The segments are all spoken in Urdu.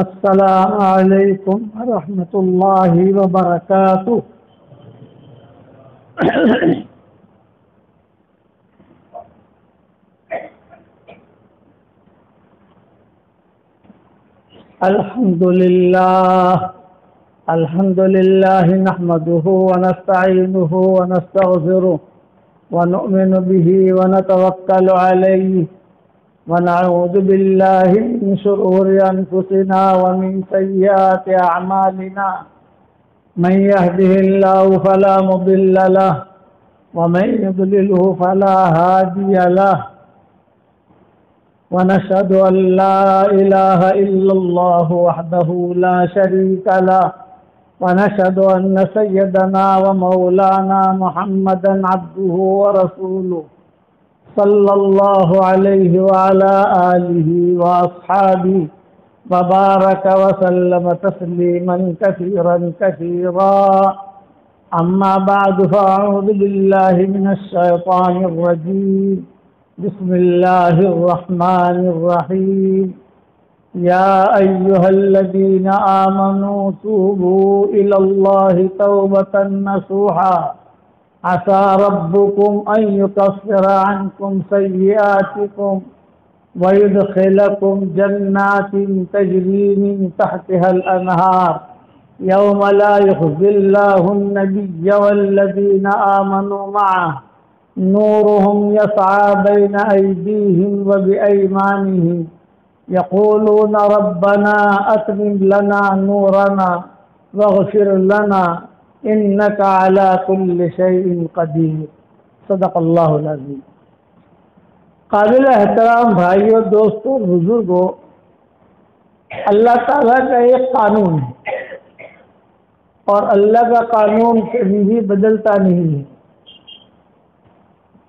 السلام علیکم ورحمۃ اللہ وبرکاتہ۔ الحمد للہ نحمده ونستعینه ونستغفره ونؤمن به ونتوکل علیہ ونعوذ باللہ من شرور انفسنا ومن سیئات اعمالنا من يهده الله فلا مضل له ومن يضلله فلا هادي له ونشهد أن لا إله إلا الله وحده لا شريك له ونشهد أن سيدنا ومولانا محمدا عبده ورسوله صلى الله عليه وعلى آله وأصحابه وبارك وسلم تسليما كثيرا كثيرا. أما بعد فأعوذ بالله من الشيطان الرجيم. بسم الله الرحمن الرحيم. يا أيها الذين آمنوا توبوا إلى الله توبة نصوحا عسى ربكم أن يكفر عنكم سيئاتكم ويدخلكم جنات تجري من تحتها الأنهار يوم لا يخزي الله النبي والذين آمنوا معه نورهم يسعى بين أيديهم وبأيمانهم يقولون ربنا أتمم لنا نورنا واغفر لنا إنك على كل شيء قدير. صدق اللہ العظیم. قابل احترام بھائیوں، دوستوں، بزرگوں، اللہ تعالیٰ کا ایک قانون ہے اور اللہ کا قانون کبھی بھی بدلتا نہیں ہے.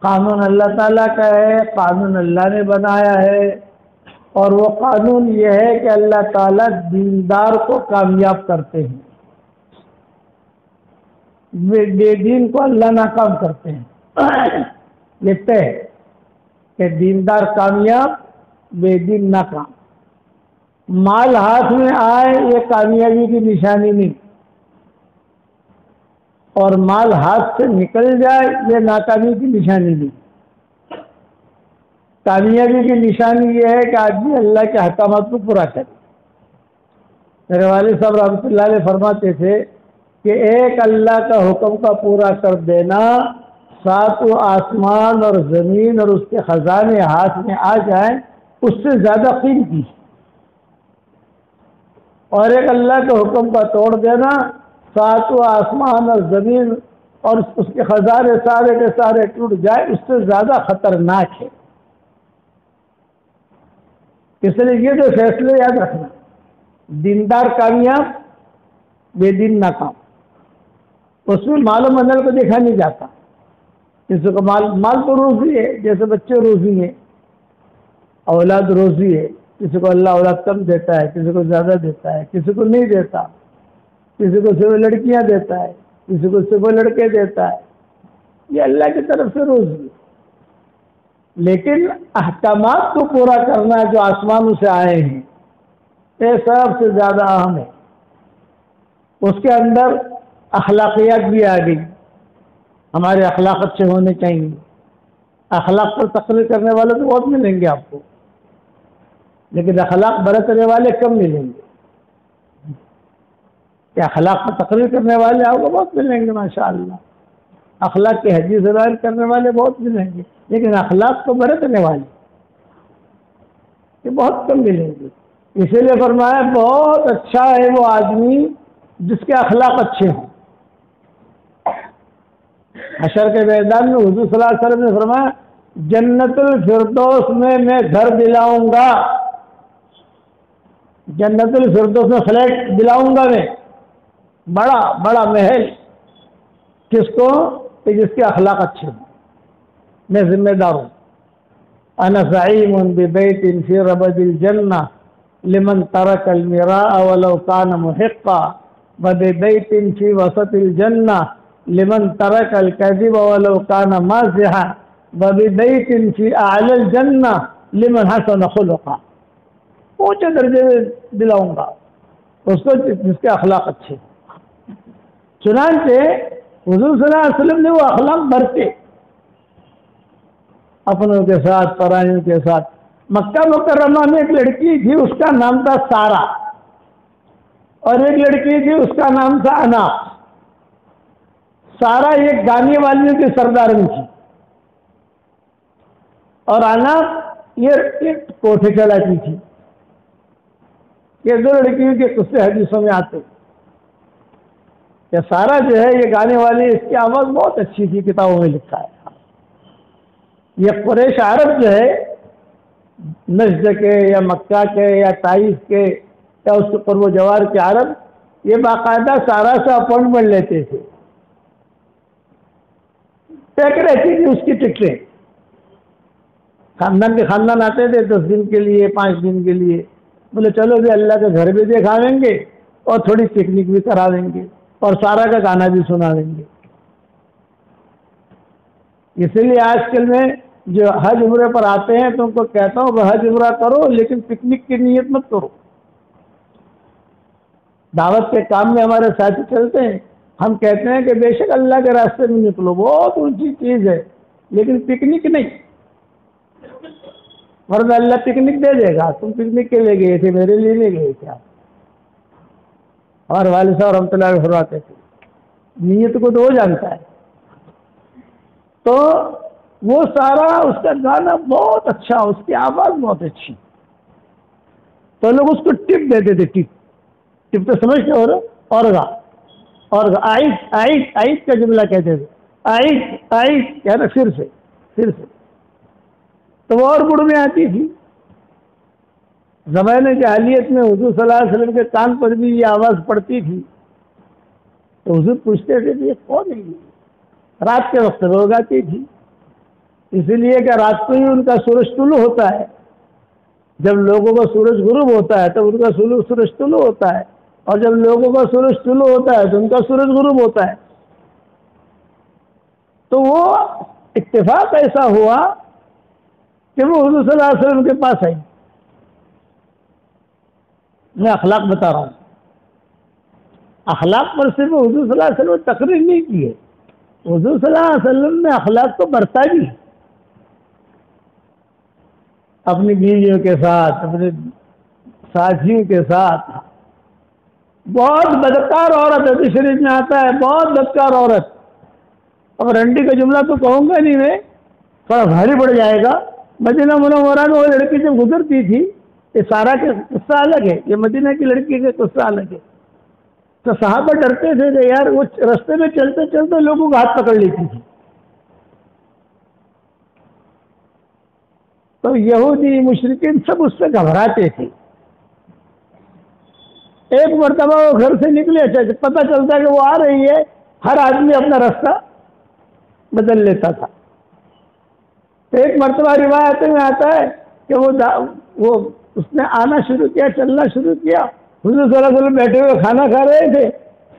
قانون اللہ تعالیٰ کا ہے، قانون اللہ نے بنایا ہے، اور وہ قانون یہ ہے کہ اللہ تعالیٰ دیندار کو کامیاب کرتے ہیں، بے دین کو اللہ ناکام کرتے ہیں. یہ طے ہے کہ دیندار کامیاب، بے دین ناکام. مال ہاتھ میں آئے یہ کامیابی کی نشانی نہیں، اور مال ہاتھ سے نکل جائے یہ ناکامی کی نشانی نہیں. کامیابی کی نشانی یہ ہے کہ آدمی اللہ کے احکامات کو پورا کرے. میرے والد صاحب رحمۃ اللہ علیہ فرماتے تھے کہ ایک اللہ کا حکم کا پورا کر دینا، ساتوں آسمان اور زمین اور اس کے خزانے ہاتھ میں آ جائیں، اس سے زیادہ قیمتی. اور ایک اللہ کے حکم کا توڑ دینا، ساتوں آسمان اور زمین اور اس کے خزانے سارے کے سارے ٹوٹ جائے، اس سے زیادہ خطرناک ہے. اس لیے یہ جو فیصلے یاد رکھنا، دیندار کامیاب، بے دین ناکام. اس میں مال و منزل کو دیکھا نہیں جاتا. کسی کو مال تو روزی ہے، جیسے بچے روزی ہیں، اولاد روزی ہے. کسی کو اللہ اولاد کم دیتا ہے، کسی کو زیادہ دیتا ہے، کسی کو نہیں دیتا، کسی کو صرف لڑکیاں دیتا ہے، کسی کو صرف لڑکے دیتا ہے. یہ اللہ کی طرف سے روزی ہے. لیکن احکامات کو پورا کرنا جو آسمانوں سے آئے ہیں یہ سب سے زیادہ اہم ہے. اس کے اندر اخلاقیات بھی آ گئی. ہمارے اخلاق اچھے ہونے چاہیے. اخلاق پر تقریر کرنے والے تو بہت ملیں گے آپ کو، لیکن اخلاق برتنے والے کم ملیں گے. کہ اخلاق پر تقریر کرنے والے آپ کو بہت ملیں گے ماشاءاللہ، اخلاق کی حدیث بیان کرنے والے بہت ملیں گے، لیکن اخلاق کو برتنے والے یہ بہت کم ملیں گے. اسی لیے فرمایا بہت اچھا ہے وہ آدمی جس کے اخلاق اچھے ہوں. حشر کے میدان میں حضور صلی اللہ علیہ وسلم نے فرمایا جنت الفردوس میں گھر دلاؤں گا، جنت الفردوس میں فلیٹ دلاؤں گا میں، بڑا بڑا محل. کس کو؟ کہ جس کے اخلاق اچھے ہوں. میں ذمہ دار ہوں. انا زعیم ببیت فی ربد الجنہ لمن ترک المراء ولو کان محقا وببیت فی وسط الجنہ لمن ترک الكذب ولو کان مازحا وببیت فی اعلی الجنہ لمن حسن خلقا. اونچے درجے میں دلاؤں گا اس کو جس کے اخلاق اچھے. چنانچہ حضور صلی اللہ علیہ وسلم نے وہ اخلاق برتے اپنوں کے ساتھ پرائیوں کے ساتھ. مکہ مکرمہ میں ایک لڑکی تھی اس کا نام تھا سارا اور ایک لڑکی تھی اس کا نام تھا انا. سارا ایک گانے والیوں کی سردارن تھی اور انا یہ ایک کوٹھے چلاتی تھی. یہ دو لڑکیوں کے قصے حدیثوں میں آتے کہ سارا جو ہے یہ گانے والی اس کی آواز بہت اچھی تھی, کتابوں میں لکھا ہے. یہ قریش عرب جو ہے نجد کے یا مکہ کے یا طائف کے یا اس کے قرب و جوار کے عرب یہ باقاعدہ سارا سے اپوائنٹمنٹ لیتے تھے. پیک رہتی تھی اس کی ٹکٹیں. خاندان کے خاندان آتے تھے 10 دن کے لیے 5 دن کے لیے. بولے چلو بھی اللہ کے گھر بھی دکھاویں گے اور تھوڑی پکنک بھی کرا دیں گے اور سارا کا گانا بھی سنا دیں گے. اسی لیے آج کل میں جو حج عمرے پر آتے ہیں تو ان کو کہتا ہوں کہ حج عمرہ کرو لیکن پکنک کی نیت مت کرو. دعوت کے کام میں ہمارے ساتھی چلتے ہیں, ہم کہتے ہیں کہ بے شک اللہ کے راستے میں نکلو, بہت اونچی چیز ہے, لیکن پکنک نہیں. ورنہ اللہ پکنک دے دے گا. تم پکنک کے لیے گئے تھے, میرے لیے نہیں گئے تھے. اور والد صاحب رحمۃ اللہ علیہ فرماتے تھے نیت کو تو وہ جانتا ہے. تو وہ سارا اس کا گانا بہت اچھا, اس کی آواز بہت اچھی. تو لوگ اس کو ٹپ دیتے تھے. ٹپ تو سمجھتے ہو رہا, اور آئٹ کا جملہ کہتے تھے. آئٹ کہنا پھر سے. تو وہ اور گڑ میں آتی تھی. زمانے جاہلیت میں حضور صلی اللہ علیہ وسلم کے کان پر بھی یہ آواز پڑتی تھی تو حضور پوچھتے تھے کہ یہ کون ہے. رات کے وقت روز آتی تھی, اسی لیے کہ رات کو ہی ان کا سورج طلوع ہوتا ہے. جب لوگوں کا سورج غروب ہوتا ہے تب ان کا سورج طلوع ہوتا ہے, اور جب لوگوں کا سورج طلوع ہوتا ہے تو ان کا سورج غروب ہوتا ہے. تو وہ اتفاق ایسا ہوا کہ وہ حضور صلی اللہ علیہ وسلم کے پاس آئی. میں اخلاق بتا رہا ہوں. اخلاق پر صرف حضور صلی اللہ علیہ وسلم تقریر نہیں کی ہے, حضور صلی اللہ علیہ وسلم نے اخلاق کو برتا بھی اپنی بیویوں کے ساتھ, اپنے ساتھیوں کے ساتھ. بہت بدکار عورت ہے, شریف میں آتا ہے بہت بدکار عورت. اب رنڈی کا جملہ تو کہوں گا نہیں میں, تھوڑا بھاری پڑ جائے گا. مدینہ منورہ میں وہ لڑکی جب گزرتی تھی, یہ سارا کا قصہ الگ ہے, یہ مدینہ کی لڑکی کا قصہ الگ ہے. تو صحابہ ڈرتے تھے کہ یار وہ رستے میں چلتے چلتے لوگوں کا ہاتھ پکڑ لیتی تھی. تو یہودی مشرکین سب اس سے گھبراتے تھے. ایک مرتبہ وہ گھر سے نکلے, پتہ چلتا کہ وہ آ رہی ہے, ہر آدمی اپنا راستہ بدل لیتا تھا. تو ایک مرتبہ روایت میں آتا ہے کہ وہ اس نے آنا شروع کیا, چلنا شروع کیا. حضور صلی اللہ علیہ وسلم بیٹھے ہوئے کھانا کھا رہے تھے,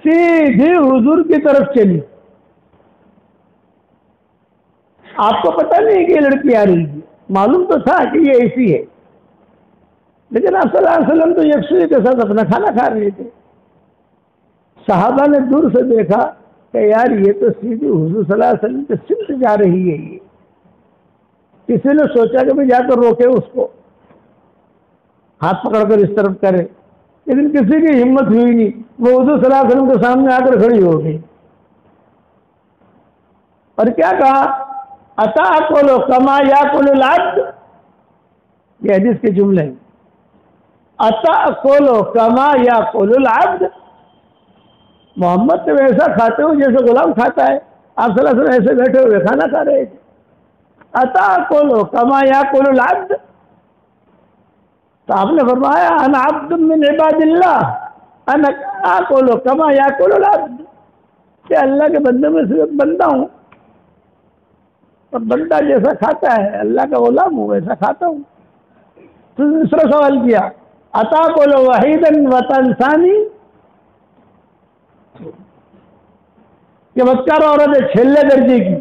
سیدھی حضور کی طرف چلی. آپ کو پتہ نہیں کہ یہ لڑکی آ رہی ہے, معلوم تو تھا کہ یہ ایسی ہے, لیکن آپ صلی اللہ علیہ وسلم تو یکسوئی کے ساتھ اپنا کھانا کھا رہے تھے. صحابہ نے دور سے دیکھا کہ یار یہ تو سیدھی حضور صلی اللہ علیہ وسلم کے سمت جا رہی ہے. یہ کسی نے سوچا کہ میں جا کر روکے اس کو, ہاتھ پکڑ کر اس طرف کرے, لیکن کسی کی ہمت ہوئی نہیں. وہ حضور صلی اللہ علیہ وسلم کے سامنے آ کر کھڑی ہو گئی اور کیا کہا, اتاکلوا کما یاکل العبد. یہ حدیث کے جملے ہیں. اتاکلوا کما یاکل العبد, محمد تو ویسا کھاتے ہو جیسے غلام کھاتا ہے. آپ صلی اللہ علیہ وسلم ایسے بیٹھے ہوئے کھانا کھا رہے تھے. اتاکلوا کما یاکل العبد. تو آپ نے فرمایا انا عبد من عباد اللہ, انا آکل کما یاکل العبد, کہ اللہ کے بندے میں سے بندہ ہوں, اور بندہ جیسا کھاتا ہے اللہ کا غلام ہوں ویسا کھاتا ہوں. تو دوسرا سوال کیا, اتاکل وحیدا وتنسانی, کہ بدکار عورت ہے چھیلے درجے کی,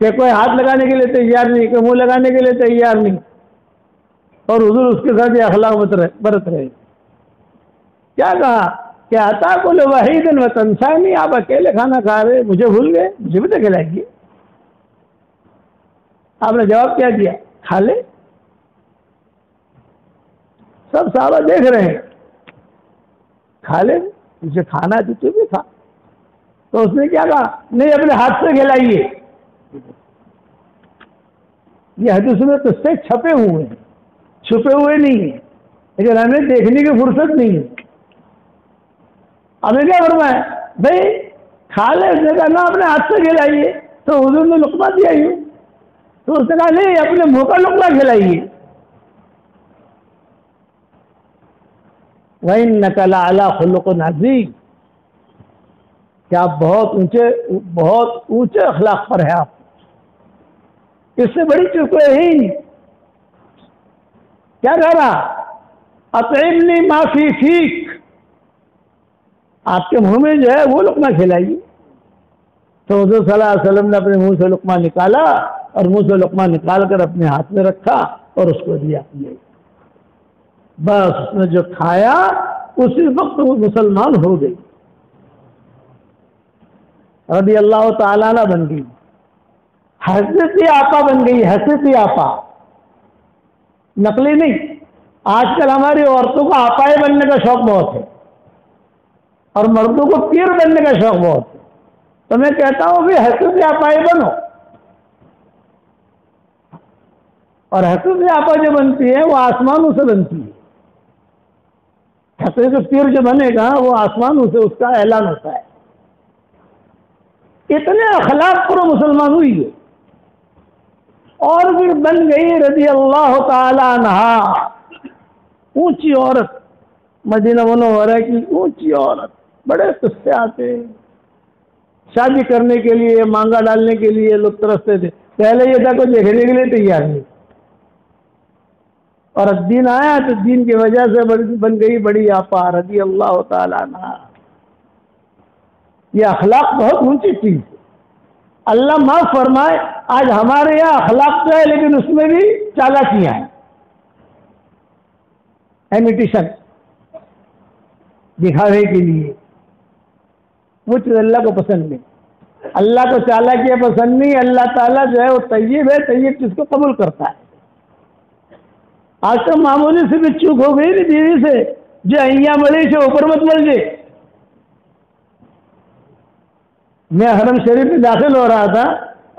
کہ کوئی ہاتھ لگانے کے لیے تیار نہیں, کوئی منہ لگانے کے لیے تیار نہیں. اور حضور اس کے ساتھ یہ اخلاق برت رہے. کیا کہا کہ عطا کل وحید و تنسانی، آپ اکیلے کھانا کھا رہے، مجھے بھول گئے، مجھے بھی تو کھلائیں گے. آپ نے جواب کیا دیا؟ کھا لے. سب صحابہ دیکھ رہے ہیں، کھا لے، مجھے کھانا ہے تو بھی کھا. تو اس نے کیا کہا؟ نہیں، اپنے ہاتھ سے کھلائیے. یہ حدیث میں قصے چھپے ہوئے ہیں، چھپے ہوئے نہیں ہیں، لیکن ہمیں دیکھنے کی فرصت نہیں ہے. ہمیں کیا فرمایا؟ بھائی کھا لے. اس نے کہا نا، اپنے ہاتھ سے کھلائیے. تو حضور نے لقمہ دیا ہی، تو اس نے کہا نہیں، اپنے منہ کا لقمہ کھلائیے. وَإِنَّكَ لَعَلَىٰ خُلُقٍ عَظِيمٍ، کہ آپ بہت اونچے اخلاق پر ہے. آپ اس سے بڑی چیز کوئی ہے ہی نہیں. کیا کہہ رہا؟ اطعمنی ما فی فیک، آپ کے منہ میں جو ہے وہ لقمہ کھلائیے. تو حضور صلی اللہ علیہ وسلم نے اپنے منہ سے لقمہ نکالا اور منہ سے لقمہ نکال کر اپنے ہاتھ میں رکھا اور اس کو دیا. بس اس نے جو کھایا اسی وقت وہ مسلمان ہو گئی، رضی اللہ تعالیٰ عنہ بن گئی، حضرتی آپا بن گئی. حضرتی آپا، نقلی نہیں. آج کل ہماری عورتوں کو آپائے بننے کا شوق بہت ہے اور مردوں کو پیر بننے کا شوق بہت ہے. تو میں کہتا ہوں کہ حضرتی آپائے بنو. اور حضرتی آپا جو بنتی ہے وہ آسمانوں سے بنتی ہے. حضرت پیر جو بنے گا وہ آسمانوں سے اس کا اعلان ہوتا ہے. اتنے اخلاق پر مسلمان ہوئی ہے. اور پھر بن گئی رضی اللہ تعالی عنہ، اونچی عورت، مدینہ منورہ کی اونچی عورت. بڑے قصے آتے ہیں. شادی کرنے کے لیے، مانگا ڈالنے کے لیے لوگ ترستے تھے. پہلے یہ تھا کوئی دیکھنے کے لیے تیار نہیں، اور دین آیا تو دین کی وجہ سے بن گئی بڑی آپا رضی اللہ تعالی عنہ. یہ اخلاق بہت اونچی چیز ہے. اللہ معاف فرمائے، آج ہمارے یہاں اخلاق تو ہے لیکن اس میں بھی چالاکیاں ہیں، امیٹیشن، دکھاوے کے لیے. وہ چیز اللہ کو پسند نہیں. اللہ کو چالاکیاں پسند نہیں. اللہ تعالیٰ جو ہے وہ طیب ہے، طیب چیز کو قبول کرتا ہے. آج تو معمولی سے بھی چوک ہو گئی نہیں بیوی سے، جو ایا ملی سے اوپر مت مل جائے. میں حرم شریف میں داخل ہو رہا تھا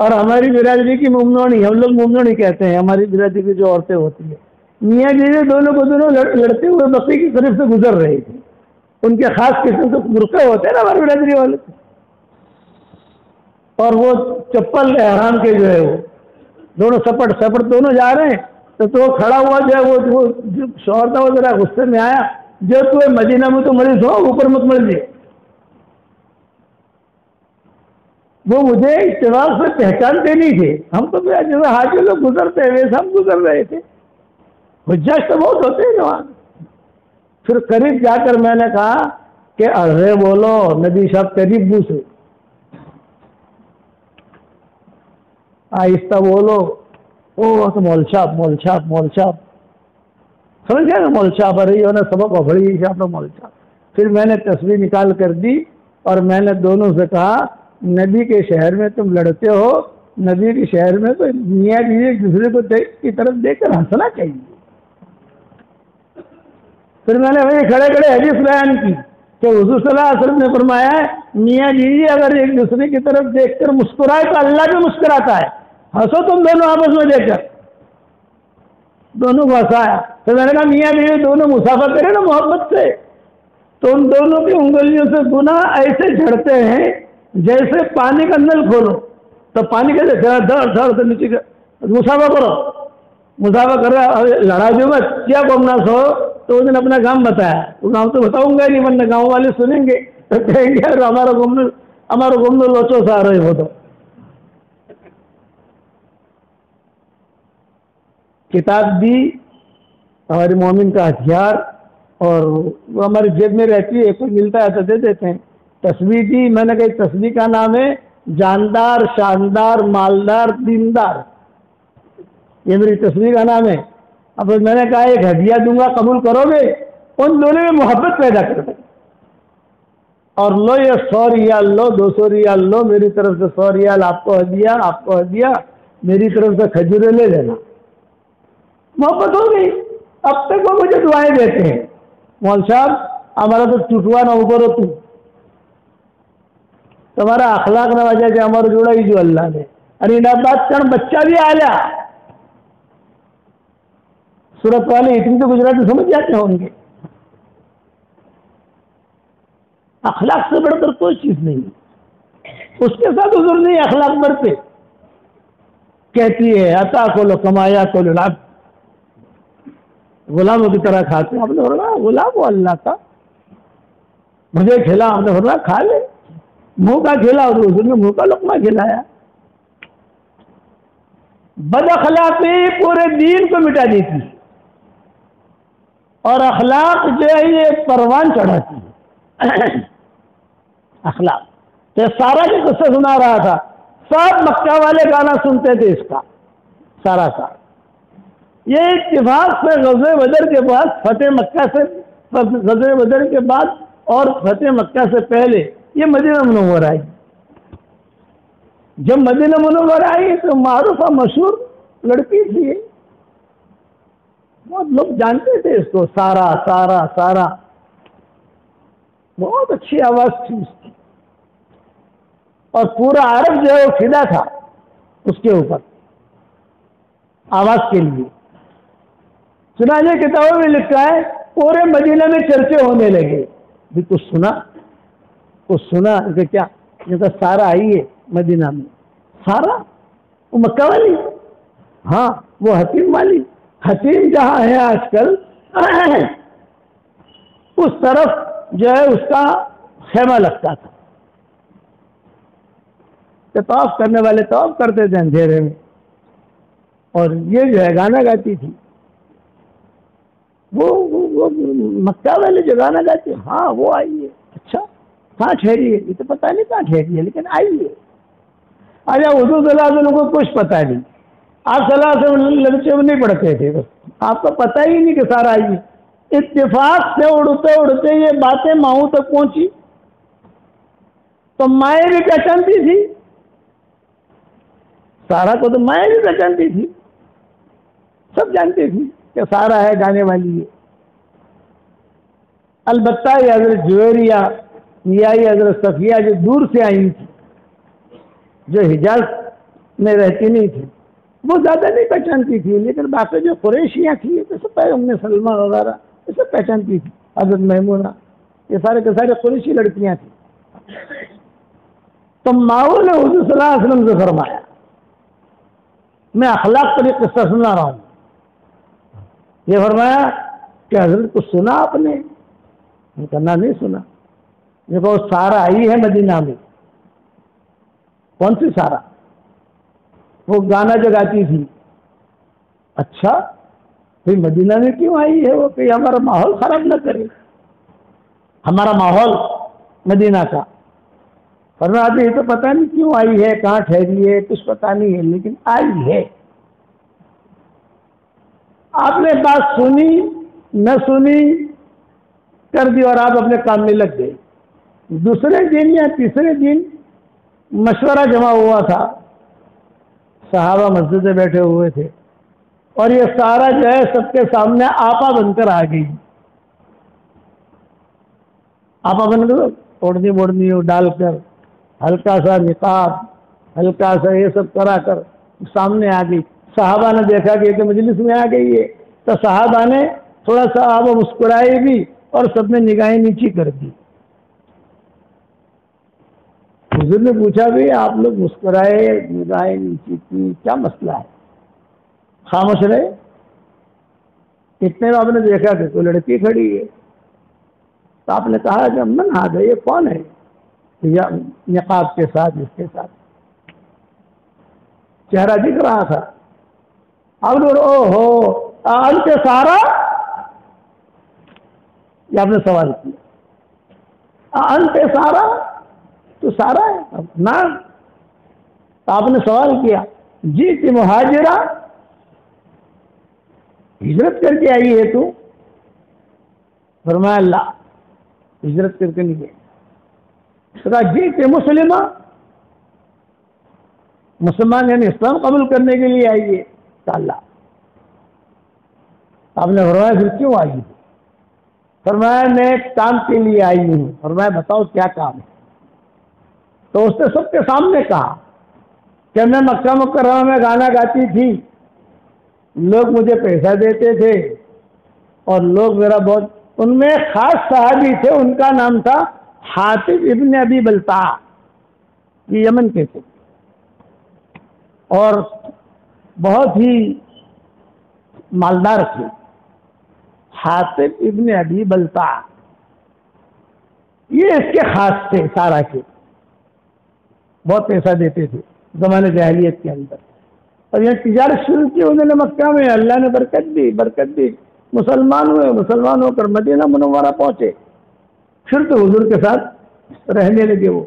اور ہماری برادری کی ممنوعی، ہم لوگ ممنوعی کہتے ہیں ہماری برادری کی جو عورتیں ہوتی ہیں، میاں بیوی دونوں کو دونوں لڑتے ہوئے بقی کی طرف سے گزر رہی تھی. ان کے خاص قسم سے برقعے ہوتے ہیں نا ہماری برادری والے، اور وہ چپل احرام کے جو ہے وہ دونوں سپٹ دونوں جا رہے ہیں. تو وہ کھڑا ہوا جو ہے وہ جو شوہر تھا وہ ذرا غصے میں آیا، جو تو مدینہ میں تو مریض ہو، اوپر مت مل جائے. وہ مجھے اتفاق سے پہچانتے نہیں تھے. ہم تو جیسے حاجی لوگ گزرتے ہیں ویسے ہم گزر رہے تھے. حجاج تو بہت ہوتے ہیں جوان. پھر قریب جا کر میں نے کہا کہ ارے بولو نبی صاحب، قریب بو سے آہستہ بولو. او تو مول صاحب سمجھ گیا نا، مول صاحب رہی ہو نا سبق اکھڑی صاحب مول صاحب. پھر میں نے تصویر نکال کر دی اور میں نے دونوں سے کہا نبی کے شہر میں تم لڑتے ہو، نبی کے شہر میں تو میاں بیوی ایک دوسرے کو کی طرف دیکھ کر ہنسنا چاہیے. پھر میں نے وہی کھڑے حدیث بیان کی کہ حضور صلی اللہ علیہ وسلم نے فرمایا ہے میاں بیوی اگر ایک دوسرے کی طرف دیکھ کر مسکرائے تو اللہ بھی مسکراتا ہے. ہنسو تم دونوں آپس میں دیکھ کر. دونوں کو ہنسایا. تو میں نے کہا میاں بیوی دونوں مسافر کرے نا محبت سے، تو ان دونوں کی انگلیوں سے گناہ ایسے جھڑتے ہیں جیسے پانی کا نل کھولو تو پانی کیسے دھڑ سے نیچے مسافہ کرو. مسافہ کر رہا لڑا جو مت کیا گمنا سو. تو اس نے اپنا کام بتایا. تو گاؤں تو بتاؤں گا نہیں ورنہ گاؤں والے سنیں گے تو کہیں گے ہمارا گمن لوچو سا رہے ہو. تو کتاب بھی ہمارے مومن کا ہتھیار، اور وہ ہماری جیب میں رہتی ہے، کوئی ملتا ہے تو دے دیتے ہیں. تصویر دی، میں نے کہی تصویر کا نام ہے جاندار، شاندار، مالدار، دیندار. یہ میری تصویر کا نام ہے. اب میں نے کہا ایک ہدیہ دوں گا قبول کرو گے؟ ان دونوں میں محبت پیدا کر دیں، اور لو یہ 100 ریال لو، 200 ریال لو، میری طرف سے 100 ریال آپ کو ہدیہ، آپ کو ہدیہ، میری طرف سے کھجوریں لے لینا۔ محبت ہو گئی۔ اب تک وہ مجھے دعائیں دیتے ہیں، مول صاحب ہمارا تو ٹوٹوا نہ اوپر ہو، تمہارا اخلاق نہ وجہ کہ ہمارا جوڑا ہی جو اللہ نے، ارے ان بات کر بچہ بھی آ جا صورت والے اتنی تو گجراتی سمجھ جاتے ہوں گے۔ اخلاق سے بڑھ کر کوئی چیز نہیں، اس کے ساتھ حضور نہیں اخلاق بڑھتے۔ کہتی ہے عطا کو لو کمایا کو لو، غلاموں کی طرح کھاتے ہیں۔ آپ نے فرمایا غلام ہو اللہ کا، مجھے کھلا، آپ نے فرمایا کھا لے، منہ کا کھلا، اور حضور نے منہ کا لقمہ کھلایا۔ بد اخلاقی پورے دین کو مٹا دیتی ہے، اور اخلاق جو ہے یہ پروان چڑھاتی ہے۔ اخلاق تو سارا جو قصہ سنا رہا تھا، سب مکہ والے گانا سنتے تھے اس کا سارا کا۔ یہ اتفاق سے غزوہ بدر کے بعد فتح مکہ سے، غزوہ بدر کے بعد اور فتح مکہ سے پہلے یہ مدینہ منورہ آئی۔ جب مدینہ منورہ آئی تو معروف اور مشہور لڑکی تھی، بہت لوگ جانتے تھے اس کو، سارا سارا سارا، بہت اچھی آواز تھی اس کی، اور پورا عرب جو ہے وہ فدا تھا اس کے اوپر آواز کے لیے۔ چنانچہ کتابوں میں لکھا ہے پورے مدینہ میں چرچے ہونے لگے، بھی کچھ سنا، کچھ سنا کہ کیا؟ یہ تو سارا آئی ہے مدینہ میں۔ سارا وہ مکہ والی، ہاں وہ حتیم والی۔ حتیم جہاں ہے آج کل اس طرف جو ہے اس کا خیمہ لگتا تھا، کہ طواف کرنے والے طواف کرتے تھے اندھیرے میں، اور یہ جو ہے گانا گاتی تھی۔ وہ مکہ والے جو گانا گاتی، ہاں وہ آئی ہے۔ اچھا کہاں ٹھہری ہے؟ یہ تو پتہ نہیں کہاں ٹھہری ہے، لیکن آئی ہے۔ آجا حضور صلی اللہ علیہ وسلم کو کچھ پتہ نہیں، آپ صلی اللہ علیہ وسلم لڑکے میں نہیں پڑھتے تھے، بس آپ کو پتہ ہی نہیں کہ سارا آئی ہے۔ اتفاق سے اڑتے اڑتے یہ باتیں ماؤں تک پہنچی، تو مائیں بھی پہچانتی تھی، سارا کو تو مائیں بھی پہچانتی تھی، سب جانتی تھی کہ سارا ہے گانے والی ہے۔ البتہ یہ حضرت جویریہ یا یہ حضرت صفیہ جو دور سے آئی تھی، جو حجاز میں رہتی نہیں تھی، وہ زیادہ نہیں پہچانتی تھی، لیکن باقی جو قریشیاں تھیں یہ سب ام سلمہ وغیرہ یہ سب پہچانتی تھی، حضرت میمونہ، یہ سارے کے سارے قریشی لڑکیاں تھیں۔ تو ماؤں نے حضور صلی اللہ علیہ وسلم سے فرمایا، میں اخلاق پر یہ قصہ سنا رہا ہوں، یہ فرمایا کہ حضرت کو سنا آپ نے؟ کہنا نہیں سنا۔ دیکھو سارا آئی ہے مدینہ میں۔ کون سی سارا؟ وہ گانا جو گاتی تھی۔ اچھا پھر مدینہ میں کیوں آئی ہے وہ؟ کہ ہمارا ماحول خراب نہ کرے، ہمارا ماحول مدینہ کا۔ فرمایا ابھی یہ تو پتہ نہیں کیوں آئی ہے، کہاں ٹھہری ہے، کچھ پتہ نہیں ہے، لیکن آئی ہے۔ آپ نے بات سنی نہ سنی کر دی اور آپ اپنے کام میں لگ گئے۔ دوسرے دن یا تیسرے دن مشورہ جمع ہوا تھا، صحابہ مسجد میں بیٹھے ہوئے تھے، اور یہ سارا جو ہے سب کے سامنے آپا بن کر آ گئی۔ آپا بن کر اوڑھنی موڑنی ڈال کر، ہلکا سا نقاب، ہلکا سا یہ سب کرا کر سامنے آ گئی۔ صحابہ نے دیکھا کہ یہ تو مجلس میں آ گئی ہے، تو صحابہ نے تھوڑا سا آپ مسکرائے بھی اور سب نے نگاہیں نیچی کر دی۔ حضور نے پوچھا بھی آپ لوگ مسکرائے، نگاہیں نیچی کی، کیا مسئلہ ہے؟ خاموش رہے۔ اتنے میں آپ نے دیکھا کہ کوئی لڑکی کھڑی ہے، تو آپ نے کہا کہ من آ گئی، یہ کون ہے؟ نقاب کے ساتھ، اس کے ساتھ چہرہ دکھ رہا تھا۔ اب او ہو انت سارا، یہ آپ نے سوال کیا، انت سارا، تو سارا ہے نا؟ آپ نے سوال کیا، جی تھی مہاجرہ، ہجرت کر کے آئی ہے تو؟ فرمایا اللہ ہجرت کر کے نہیں گئے. کہا جی کہ مسلمان یعنی اسلام قبول کرنے کے لیے آئی ہے. اللہ آپ نے فرمایا پھر کیوں آئی ہے؟ فرمایا میں ایک کام کے لیے آئی ہوں. فرمایا بتاؤ کیا کام ہے؟ تو اس نے سب کے سامنے کہا کہ میں مکہ مکرمہ میں گانا گاتی تھی، لوگ مجھے پیسہ دیتے تھے اور لوگ میرا بہت، ان میں خاص صحابی تھے، ان کا نام تھا حاطب ابن ابی بلتع، یہ یمن کے تھے اور بہت ہی مالدار تھے. حاطب ابن ابی بلتع یہ اس کے خاص تھے، سارا کے بہت پیسہ دیتے تھے زمانے جاہلیت کے اندر. اور یہ تجارت شروع کی انہوں نے مکہ میں، اللہ نے برکت دی، مسلمان ہوئے، مسلمان ہو کر مدینہ منورہ پہنچے، پھر تو حضور کے ساتھ رہنے لگے. وہ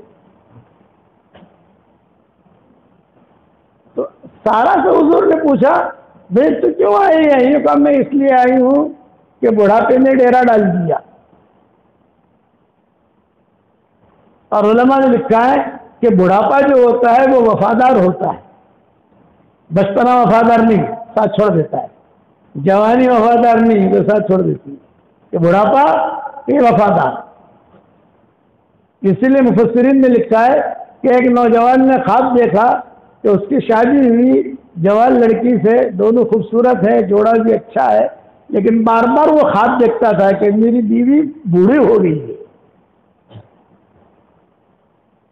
تو سارا سے حضور نے پوچھا بھائی تو کیوں آئی ہے؟ یہ کہا میں اس لیے آئی ہوں کہ بڑھاپے نے ڈیرا ڈال دیا. اور علماء نے لکھا ہے کہ بڑھاپا جو ہوتا ہے وہ وفادار ہوتا ہے، بچپنا وفادار نہیں، ساتھ چھوڑ دیتا ہے. جوانی وفادار نہیں تو ساتھ چھوڑ دیتی ہے. کہ بڑھاپا یہ وفادار. اسی لیے مفسرین نے لکھا ہے کہ ایک نوجوان نے خواب دیکھا کہ اس کی شادی ہوئی جوان لڑکی سے، دونوں خوبصورت ہے، جوڑا بھی اچھا ہے، لیکن بار بار وہ خواب دیکھتا تھا کہ میری بیوی بوڑھی ہو گئی ہے.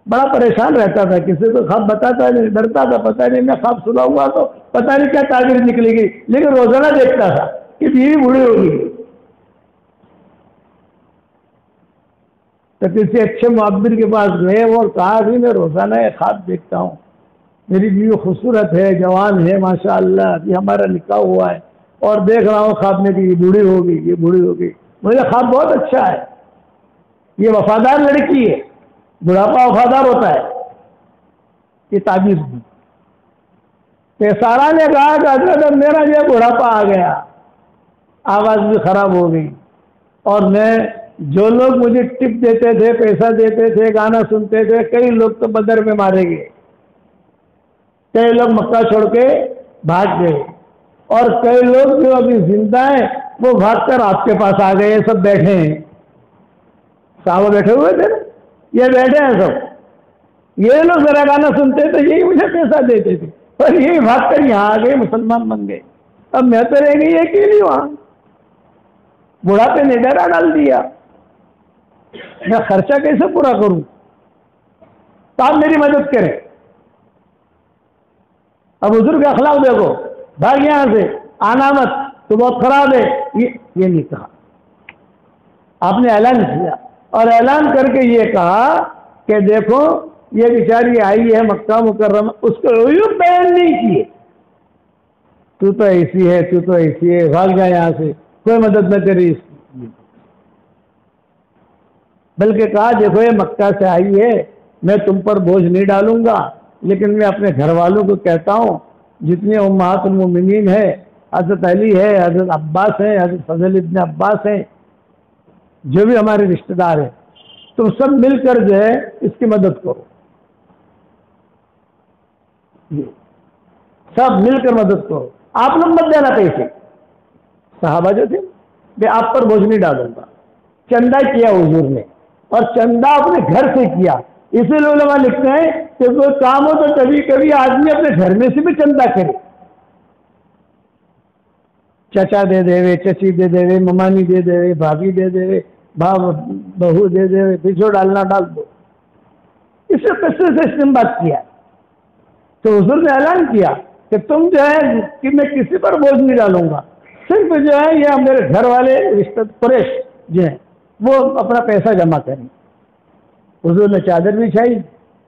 بڑا پریشان رہتا تھا، کسی کو خواب بتاتا نہیں، ڈرتا تھا پتہ نہیں میں خواب سنا ہوا تو پتہ نہیں کیا تعبیر نکلے گی، لیکن روزانہ دیکھتا تھا کہ بیوی بوڑھی ہو گئی. تو کسی اچھے معبر کے پاس گئے اور کہا کہ میں روزانہ یہ خواب دیکھتا ہوں، میری بیوی خوبصورت ہے، جوان ہے، ماشاءاللہ، ابھی ہمارا نکاح ہوا ہے، اور دیکھ رہا ہوں خواب میں کہ یہ بوڑھی ہو گئی، یہ بوڑھی ہو گئی. مجھے خواب بہت اچھا ہے، یہ وفادار لڑکی ہے، بڑھاپا وفادار ہوتا ہے. یہ تعبیر دی. سارا نے کہا کہ حضرت میرا یہ بڑھاپا آ گیا، آواز بھی خراب ہو گئی، اور میں جو لوگ مجھے ٹپ دیتے تھے، پیسہ دیتے تھے، گانا سنتے تھے، کئی لوگ تو بدر میں مارے گئے، کئی لوگ مکہ چھوڑ کے بھاگ گئے، اور کئی لوگ جو ابھی زندہ ہیں وہ بھاگ کر آپ کے پاس آ گئے. سب بیٹھے ہیں، صحابہ بیٹھے ہوئے تھے نا، یہ بیٹھے ہیں سب. یہ لوگ میرا گانا سنتے تھے، یہی مجھے پیسہ دیتے تھے، اور یہی بھاگ کر یہاں آ گئے، مسلمان بن گئے. اب میں تو رہ گئی اکیلی وہاں، بڑھاپے نے ڈرا ڈال دیا، میں خرچہ کیسے پورا کروں؟ تو آپ میری مدد کریں. اب حضور کا اخلاق دیکھو، بھاگ یہاں سے، آنا مت، تو بہت خراب ہے، یہ نہیں کہا. آپ نے اعلان کیا، اور اعلان کر کے یہ کہا کہ دیکھو یہ بیچاری آئی ہے مکہ مکرمہ، اس کو عیوب بیان نہیں کیے، تو تو ایسی ہے، تو تو ایسی ہے، بھاگ جائے یہاں سے، کوئی مدد نہ کری اس کی. بلکہ کہا دیکھو یہ مکہ سے آئی ہے، میں تم پر بوجھ نہیں ڈالوں گا، لیکن میں اپنے گھر والوں کو کہتا ہوں جتنے امہات المومنین ہے، حضرت علی ہے، حضرت عباس ہیں، حضرت فضل ابن عباس ہیں، جو بھی ہمارے رشتہ دار ہیں، تم سب مل کر جو ہے اس کی مدد کرو. سب مل کر مدد کرو، آپ لوگ مت دینا پیسے. صحابہ جو تھے میں آپ پر بوجھ نہیں ڈالوں گا. چندہ کیا حضور نے، اور چندہ اپنے گھر سے کیا. اسی لیے علماء لکھتے ہیں کہ کوئی کام ہو تو کبھی کبھی آدمی اپنے گھر میں سے بھی چندہ کرے. چچا دے دے، چچی دے دے، ممانی دے دے، بھابھی دے دے، بہو دے دے، بچھو ڈالنا ڈال دو. اس سے قصے سے استنباط کیا تو حضور نے اعلان کیا کہ تم جو ہے کہ میں کسی پر بوجھ نہیں ڈالوں گا، صرف جو ہے یہ میرے گھر والے رشتہ قریش جو ہیں وہ اپنا پیسہ جمع کریں. حضور نے چادر بچھائی،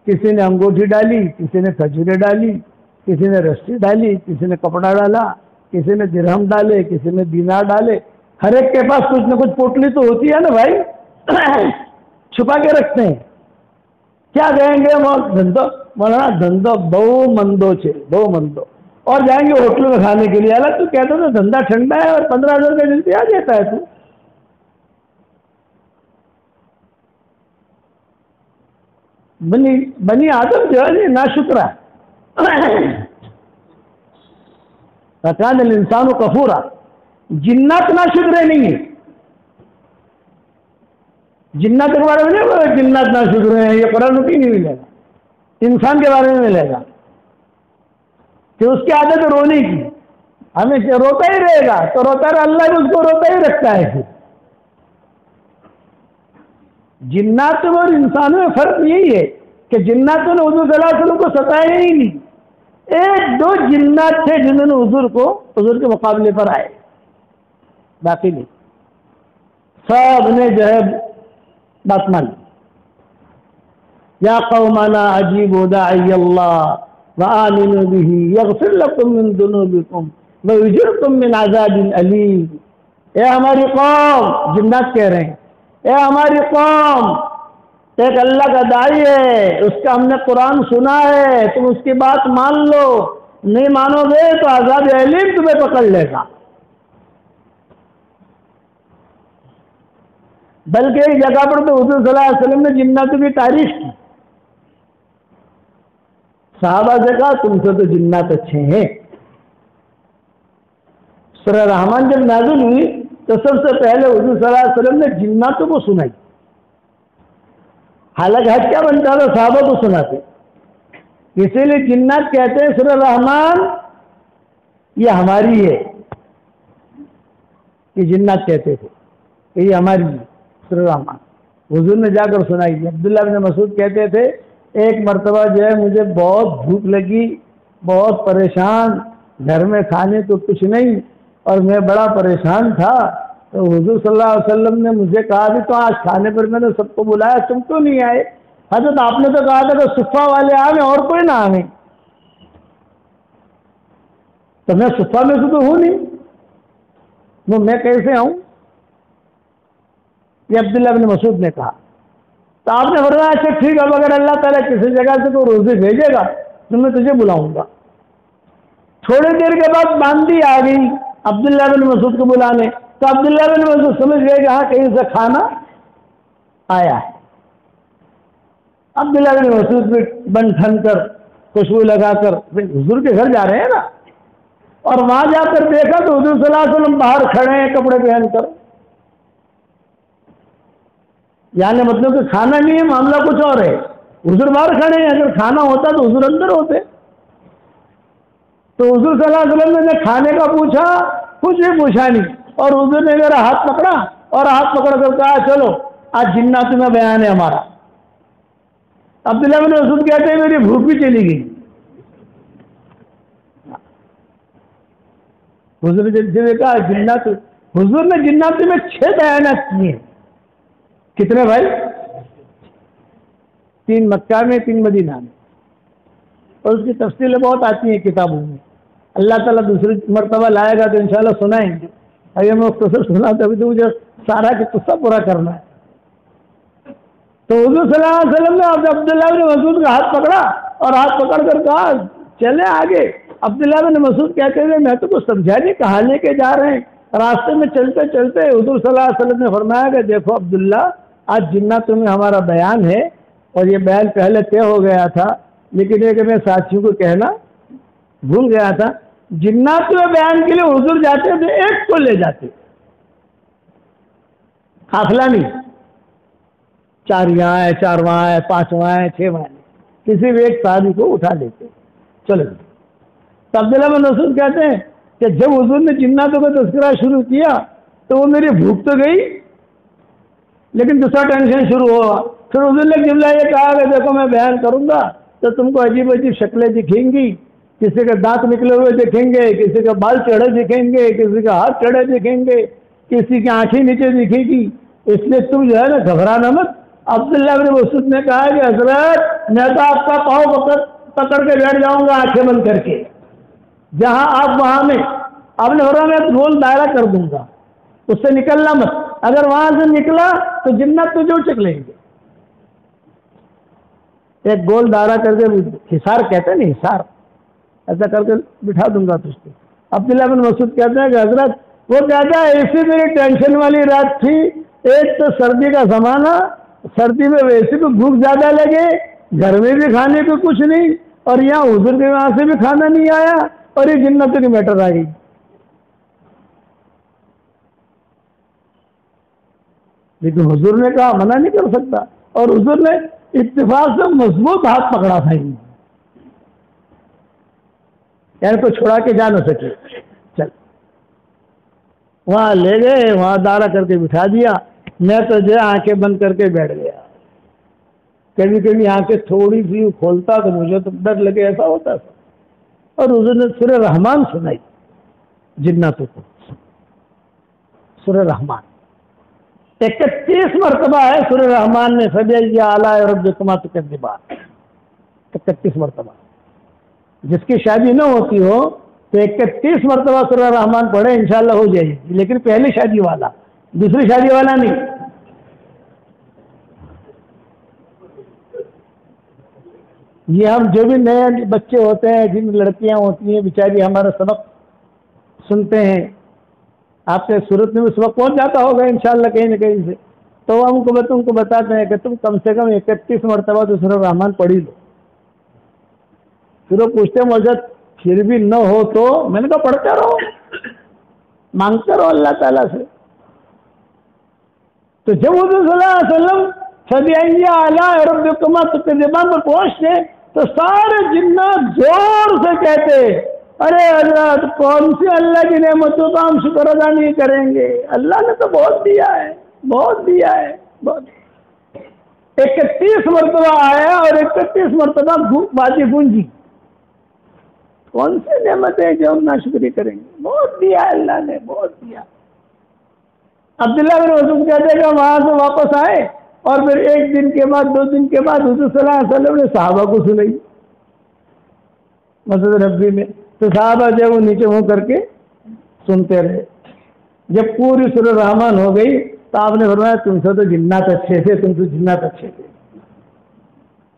کسی نے انگوٹھی ڈالی، کسی نے کھجوریں ڈالی، کسی نے رسی ڈالی، کسی نے کپڑا ڈالا، کسی نے درہم ڈالے، کسی نے دینار ڈالے. ہر ایک کے پاس کچھ نہ کچھ پوٹلی تو ہوتی ہے نا بھائی، چھپا کے رکھتے ہیں. کیا کہیں گے دھندو مولانا، دھندو بہو مندو چھے، بہو مندو. اور جائیں گے ہوٹل میں کھانے کے لیے. الگ تو کہتا تھا دھندا ٹھنڈا ہے اور 15,000 روپئے ملتے آ جاتا ہے. تو بنی آدم جو ہے ناشکرا فکان الانسان کفورا. جنات ناشکرے نہیں ہے. جنات کے بارے میں نہیں، جنات ناشکرے ہیں، یہ قرآن کی نہیں ملے گا. انسان کے بارے میں ملے گا کہ اس کی عادت رونے کی، ہمیشہ روتا ہی رہے گا. تو روتا رہے، اللہ بھی اس کو روتا ہی رکھتا ہے. پھر جنات اور انسانوں میں فرق یہی ہے کہ جناتوں نے حضور صلی اللہ علیہ وسلم کو ستایا ہی نہیں. ایک دو جنات تھے جنہوں نے حضور کے مقابلے پر آئے، باقی نہیں. سب نے جو ہے بات مان لی. یا قومنا اجیبوا داعی اللہ وآمنوا به یغفر لکم من ذنوبکم ویجرکم من عذاب علیم. اے ہماری قوم، جنات کہہ رہے ہیں، اے ہماری قوم، ایک اللہ کا داعی ہے، اس کا ہم نے قرآن سنا ہے، تم اس کی بات مان لو، نہیں مانو گے تو عذاب علیم تمہیں پکڑ لے گا. بلکہ ایک جگہ پر تو حضور صلی اللہ علیہ وسلم نے جناتوں کی تعریف کی. صحابہ سے کہا تم سے تو جنات اچھے ہیں. سورہ رحمان جب نازل ہوئی تو سب سے پہلے حضور صلی اللہ علیہ وسلم نے جناتوں کو سنائی. حالانکہ حج کیا بنتا تھا، صحابہ کو سناتے. اسی لیے جنات کہتے ہیں سورہ رحمان یہ ہماری ہے. یہ جنات کہتے تھے کہ یہ ہماری ہے سورہ رحمان. حضور نے جا کر سنائی. عبداللہ بن مسعود کہتے تھے ایک مرتبہ جو ہے مجھے بہت بھوک لگی، بہت پریشان، گھر میں کھانے تو کچھ نہیں اور میں بڑا پریشان تھا. تو حضور صلی اللہ علیہ وسلم نے مجھے کہا بھی تو آج کھانے پر میں نے سب کو بلایا، تم کیوں نہیں آئے؟ حضرت آپ نے تو کہا تھا کہ صفہ والے آئیں اور کوئی نہ آئیں. تو میں صفہ میں سے تو ہوں نہیں، وہ میں کیسے آؤں؟ یہ عبداللہ بن مسعود نے کہا. تو آپ نے فرمایا اچھا ٹھیک ہے، اگر اللہ تعالیٰ کسی جگہ سے کوئی روزی بھیجے گا تو میں تجھے بلاؤں گا. تھوڑی دیر کے بعد باندھی آ گئی عبداللہ بن مسعود کو بلانے. تو عبداللہ بن مسعود سمجھ گئے کہ ہاں کہیں سے کھانا آیا ہے. عبداللہ بن مسعود بھی بن ٹھن کر خوشبو لگا کر حضور کے گھر جا رہے ہیں نا، اور وہاں جا کر دیکھا تو حضور صلی اللہ علیہ وسلم باہر کھڑے ہیں کپڑے پہن کر. یعنی مطلب کہ کھانا نہیں ہے، معاملہ کچھ اور ہے. حضور باہر کھڑے ہیں، اگر کھانا ہوتا تو حضور اندر ہوتے. تو حضور صلی اللہ علیہ وسلم نے کھانے کا پوچھا، کچھ بھی پوچھا نہیں، اور حضور نے میرا ہاتھ پکڑا اور ہاتھ پکڑ کر کہا چلو آج جنات میں بیان ہے ہمارا. عبداللہ بن مسعود کہتے ہیں میری بھوک بھی چلی گئی. حضور نے کہا جنات، حضور نے جنات میں 6 بیانات کیے. کتنے بھائی؟ 3 مکہ میں، 3 مدینہ میں. اور اس کی تفصیلیں بہت آتی ہیں کتابوں میں. اللہ تعالیٰ دوسری مرتبہ لائے گا تو انشاءاللہ سنائیں گے. اگر میں مختصر سنا تو ابھی تو مجھے سارا کی قصہ پورا کرنا ہے. تو حضور صلی اللہ علیہ وسلم نے عبداللہ بن مسعود کا ہاتھ پکڑا اور ہاتھ پکڑ کر کہا چلیں آگے. عبداللہ بن مسعود کہتے ہیں میں تو کچھ سمجھا نہیں کہاں لے کے جا رہے ہیں. راستے میں چلتے چلتے حضور صلی اللہ علیہ وسلم نے فرمایا کہ دیکھو عبداللہ، آج جناتوں میں ہمارا بیان ہے، اور یہ بیان پہلے طے ہو گیا تھا لیکن یہ کہ میں ساتھیوں کو کہنا بھول گیا تھا. جناتوں میں بیان کے لیے حضور جاتے تھے ایک کو لے جاتے، قافلہ نہیں. 4 یہاں ہے، 4 وہاں ہے، 5 وہاں ہے، 6 وہاں ہے، کسی بھی ایک صحابی کو اٹھا لیتے. چلو تو عبداللہ بن مسعود کہتے ہیں کہ جب حضور نے جناتوں کا تذکرہ شروع کیا تو وہ میری بھوک تو گئی لیکن دوسرا ٹینشن شروع ہوا. پھر حضور نے جملہ یہ کہا کہ دیکھو میں بیان کروں گا تو تم کو عجیب عجیب شکلیں دکھیں گی. کسی کے دانت نکلے ہوئے دکھیں گے، کسی کے بال چڑھے دکھیں گے، کسی کا ہاتھ چڑھے دکھیں گے، کسی کی آنکھیں نیچے دکھے گی. اس لیے تم جو ہے نا گھبرانا مت. عبداللہ بن مسعود نے کہا کہ حضرت میں تو آپ کا پاؤں پکڑ کے بیٹھ جاؤں گا آنکھیں بند کر کے، جہاں آپ وہاں میں. آپ نے فرمایا میں گول دائرہ کر دوں گا، اس سے نکلنا مت. اگر وہاں سے نکلا تو جنات تجھے اچک لیں گے. ایک گول دائرہ کر کے حصار کہتے ہیں نا، حصار ایسا کر کے بٹھا دوں گا تجھ کو. عبداللہ بن مسعود کہتے ہیں کہ حضرت وہ کہتا ہے ایسی میری ٹینشن والی رات تھی, ایک تو سردی کا زمانہ, سردی میں ویسے بھی بھوک زیادہ لگے, گھر میں بھی کھانے کو کچھ نہیں, اور یہاں حضور کے وہاں سے بھی کھانا نہیں آیا, اور یہ جنتوں کی میٹر آ گئی. لیکن حضور نے کہا منع نہیں کر سکتا, اور حضور نے اتفاق سے مضبوط ہاتھ پکڑا تھا, یعنی کو چھڑا کے جا نہ سکے. چل وہاں لے گئے, وہاں دارا کر کے بٹھا دیا. میں تو جو آنکھیں بند کر کے بیٹھ گیا. کبھی کبھی آنکھیں تھوڑی سی کھولتا تو مجھے تو ڈر لگے, ایسا ہوتا تھا. اور حضور نے سورہ رحمان سنائی جناتوں کو. سورہ رحمان 31 مرتبہ ہے سورہ رحمان میں, فبأي آلاء ربكما تكذبان, 31 مرتبہ. جس کی شادی نہ ہوتی ہو تو 31 مرتبہ سورہ رحمان پڑھے, انشاءاللہ ہو جائے گی. لیکن پہلی شادی والا, دوسری شادی والا نہیں. یہ ہم جو بھی نئے بچے ہوتے ہیں, جن لڑکیاں ہوتی ہیں بیچاری ہمارا سبق سنتے ہیں, آپ کے صورت میں سبق پہنچ جاتا ہوگا انشاءاللہ کہیں نہ کہیں سے, تو ہم کو تم کو بتاتے ہیں کہ تم کم سے کم 31 مرتبہ تو سورہ رحمان پڑھی لو. پھر وہ پوچھتے مجھے پھر بھی نہ ہو تو, میں نے کہا پڑھتے رہو, مانگتے رہو اللہ تعالیٰ سے. تو جب حضور صلی اللہ علیہ وسلم فبأي آلاء ربكما تكذبان پر پہنچتے تو سارے جنات زور سے کہتے, ارے حضرت کون سی اللہ کی نعمتوں کا ہم شکر ادا نہیں کریں گے, اللہ نے تو بہت دیا ہے, بہت دیا ہے, بہت. 31 مرتبہ آیا اور 31 مرتبہ بازی گونجی. کون سی نعمت ہے جو ہم ناشکری کریں گے, بہت دیا ہے اللہ نے, بہت دیا. عبداللہ بن مسعود کہتے ہیں کہ وہاں سے واپس آئے, اور پھر ایک دن کے بعد 2 دن کے بعد حضور صلی اللہ علیہ وسلم نے صحابہ کو سنائی مسجد نبوی میں. تو صحابہ جو وہ نیچے منہ کر کے سنتے رہے. جب پوری سورہ رحمان ہو گئی تو آپ نے فرمایا تم سے تو جنات اچھے تھے, تم سے جنات اچھے تھے.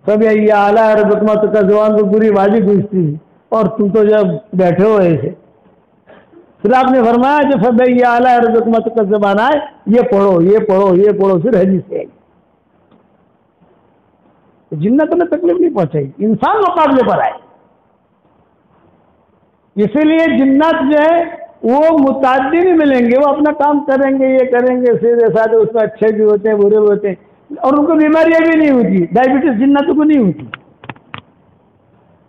فبأي آلاء ربكما تكذبان تو پوری بازی گونجتی تھی, اور تم تو جب بیٹھے ہو ایسے. پھر آپ نے فرمایا جو فبأي آلاء ربكما تكذبان آئے, یہ پڑھو, یہ پڑھو, یہ پڑھو, پھر حدیث سے آئی. جنتوں نے تکلیف نہیں پہنچائی, انسان مقابلے پر آئے. اسی لیے جنات جو ہے وہ متعدی نہیں ملیں گے, وہ اپنا کام کریں گے, یہ کریں گے سیدھے سادھے, اس میں اچھے بھی ہوتے ہیں برے بھی ہوتے ہیں, اور ان کو بیماریاں بھی نہیں ہوتی. ڈائبٹیز جناتوں کو نہیں ہوتی,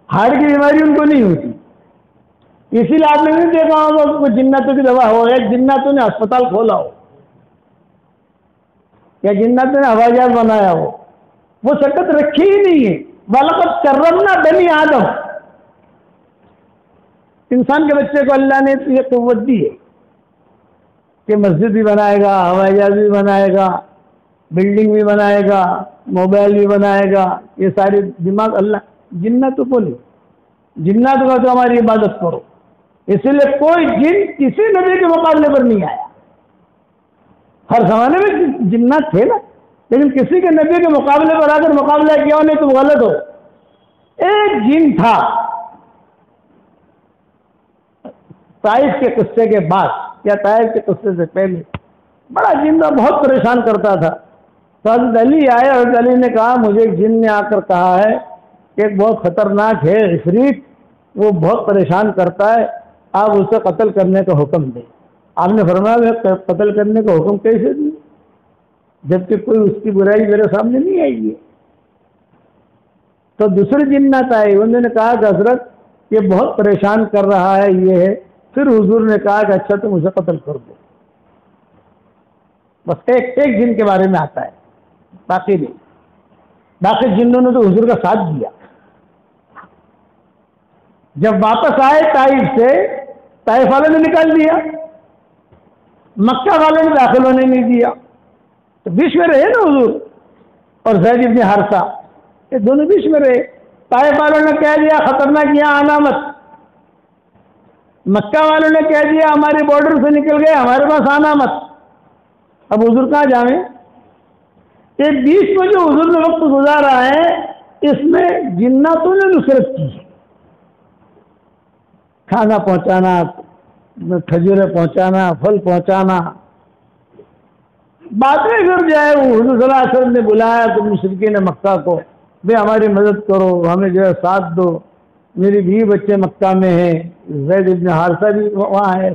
ہارٹ کی بیماری ان کو نہیں ہوتی. اسی لیے آپ نے نہیں دیکھا ہوگا جناتوں کی دوا ہو, یا جناتوں نے اسپتال کھولا ہو, یا جناتوں نے ہوائی جہاز بنایا ہو, وہ شرکت رکھی ہی نہیں ہے. وَلَقَدْ كَرَّمْنَا بَنِي آدم, انسان کے بچے کو اللہ نے یہ قوت دی ہے کہ مسجد بھی بنائے گا, ہوائی جہاز بھی بنائے گا, بلڈنگ بھی بنائے گا, موبائل بھی بنائے گا. یہ سارے دماغ اللہ. جناتوں کو نہیں, جناتوں کا تو ہماری عبادت کرو. اسی لیے کوئی جن کسی نبی کے مقابلے پر نہیں آیا. ہر زمانے میں جنات تھے نا, لیکن کسی کے نبی کے مقابلے پر اگر مقابلہ کیا نہیں تو غلط ہو. ایک جن تھا طائف کے قصے کے بعد یا طائف کے قصے سے پہلے, بڑا جن تھا, بہت پریشان کرتا تھا. تو حضرت علی آئے, حضرت علی نے کہا مجھے ایک جن نے آ کر کہا ہے کہ ایک بہت خطرناک ہے عفریت, وہ بہت پریشان کرتا ہے, آپ اسے قتل کرنے کا حکم دیں. آپ نے فرمایا قتل کرنے کا حکم کیسے دیں جبکہ کوئی اس کی برائی میرے سامنے نہیں آئی ہے. تو دوسرے جنات آئے, انہوں نے کہا کہ حضرت یہ بہت پریشان کر رہا ہے, یہ ہے. پھر حضور نے کہا کہ اچھا تم اسے قتل کر دو. بس ایک جن کے بارے میں آتا ہے, باقی نہیں. باقی جنوں نے تو حضور کا ساتھ دیا. جب واپس آئے طائف سے, طائف والے نے نکال دیا, مکہ والے نے داخل ہونے نہیں دیا. تو بیچ میں رہے نا حضور اور زید بن حارثہ, یہ دونوں بیچ میں رہے. طائف والوں نے کہہ دیا خطرناک یہاں آنا مت, مکہ والوں نے کہہ دیا ہماری بارڈر سے نکل گئے, ہمارے پاس آنا مت. اب حضور کہاں جائیں؟ یہ بیچ میں جو حضور نے وقت گزارا ہے اس میں جناتوں نے نصرت کی. کھانا پہنچانا، کھجوریں پہنچانا، پھل پہنچانا. بعد میں پھر جو ہے وہ حضور صلی اللہ علیہ وسلم نے بلایا تو مشرکین مکہ کو، بھائی ہماری مدد کرو، ہمیں جو ہے ساتھ دو، میری بیوی بچے مکہ میں ہیں، زید بن حارثہ بھی وہاں ہے،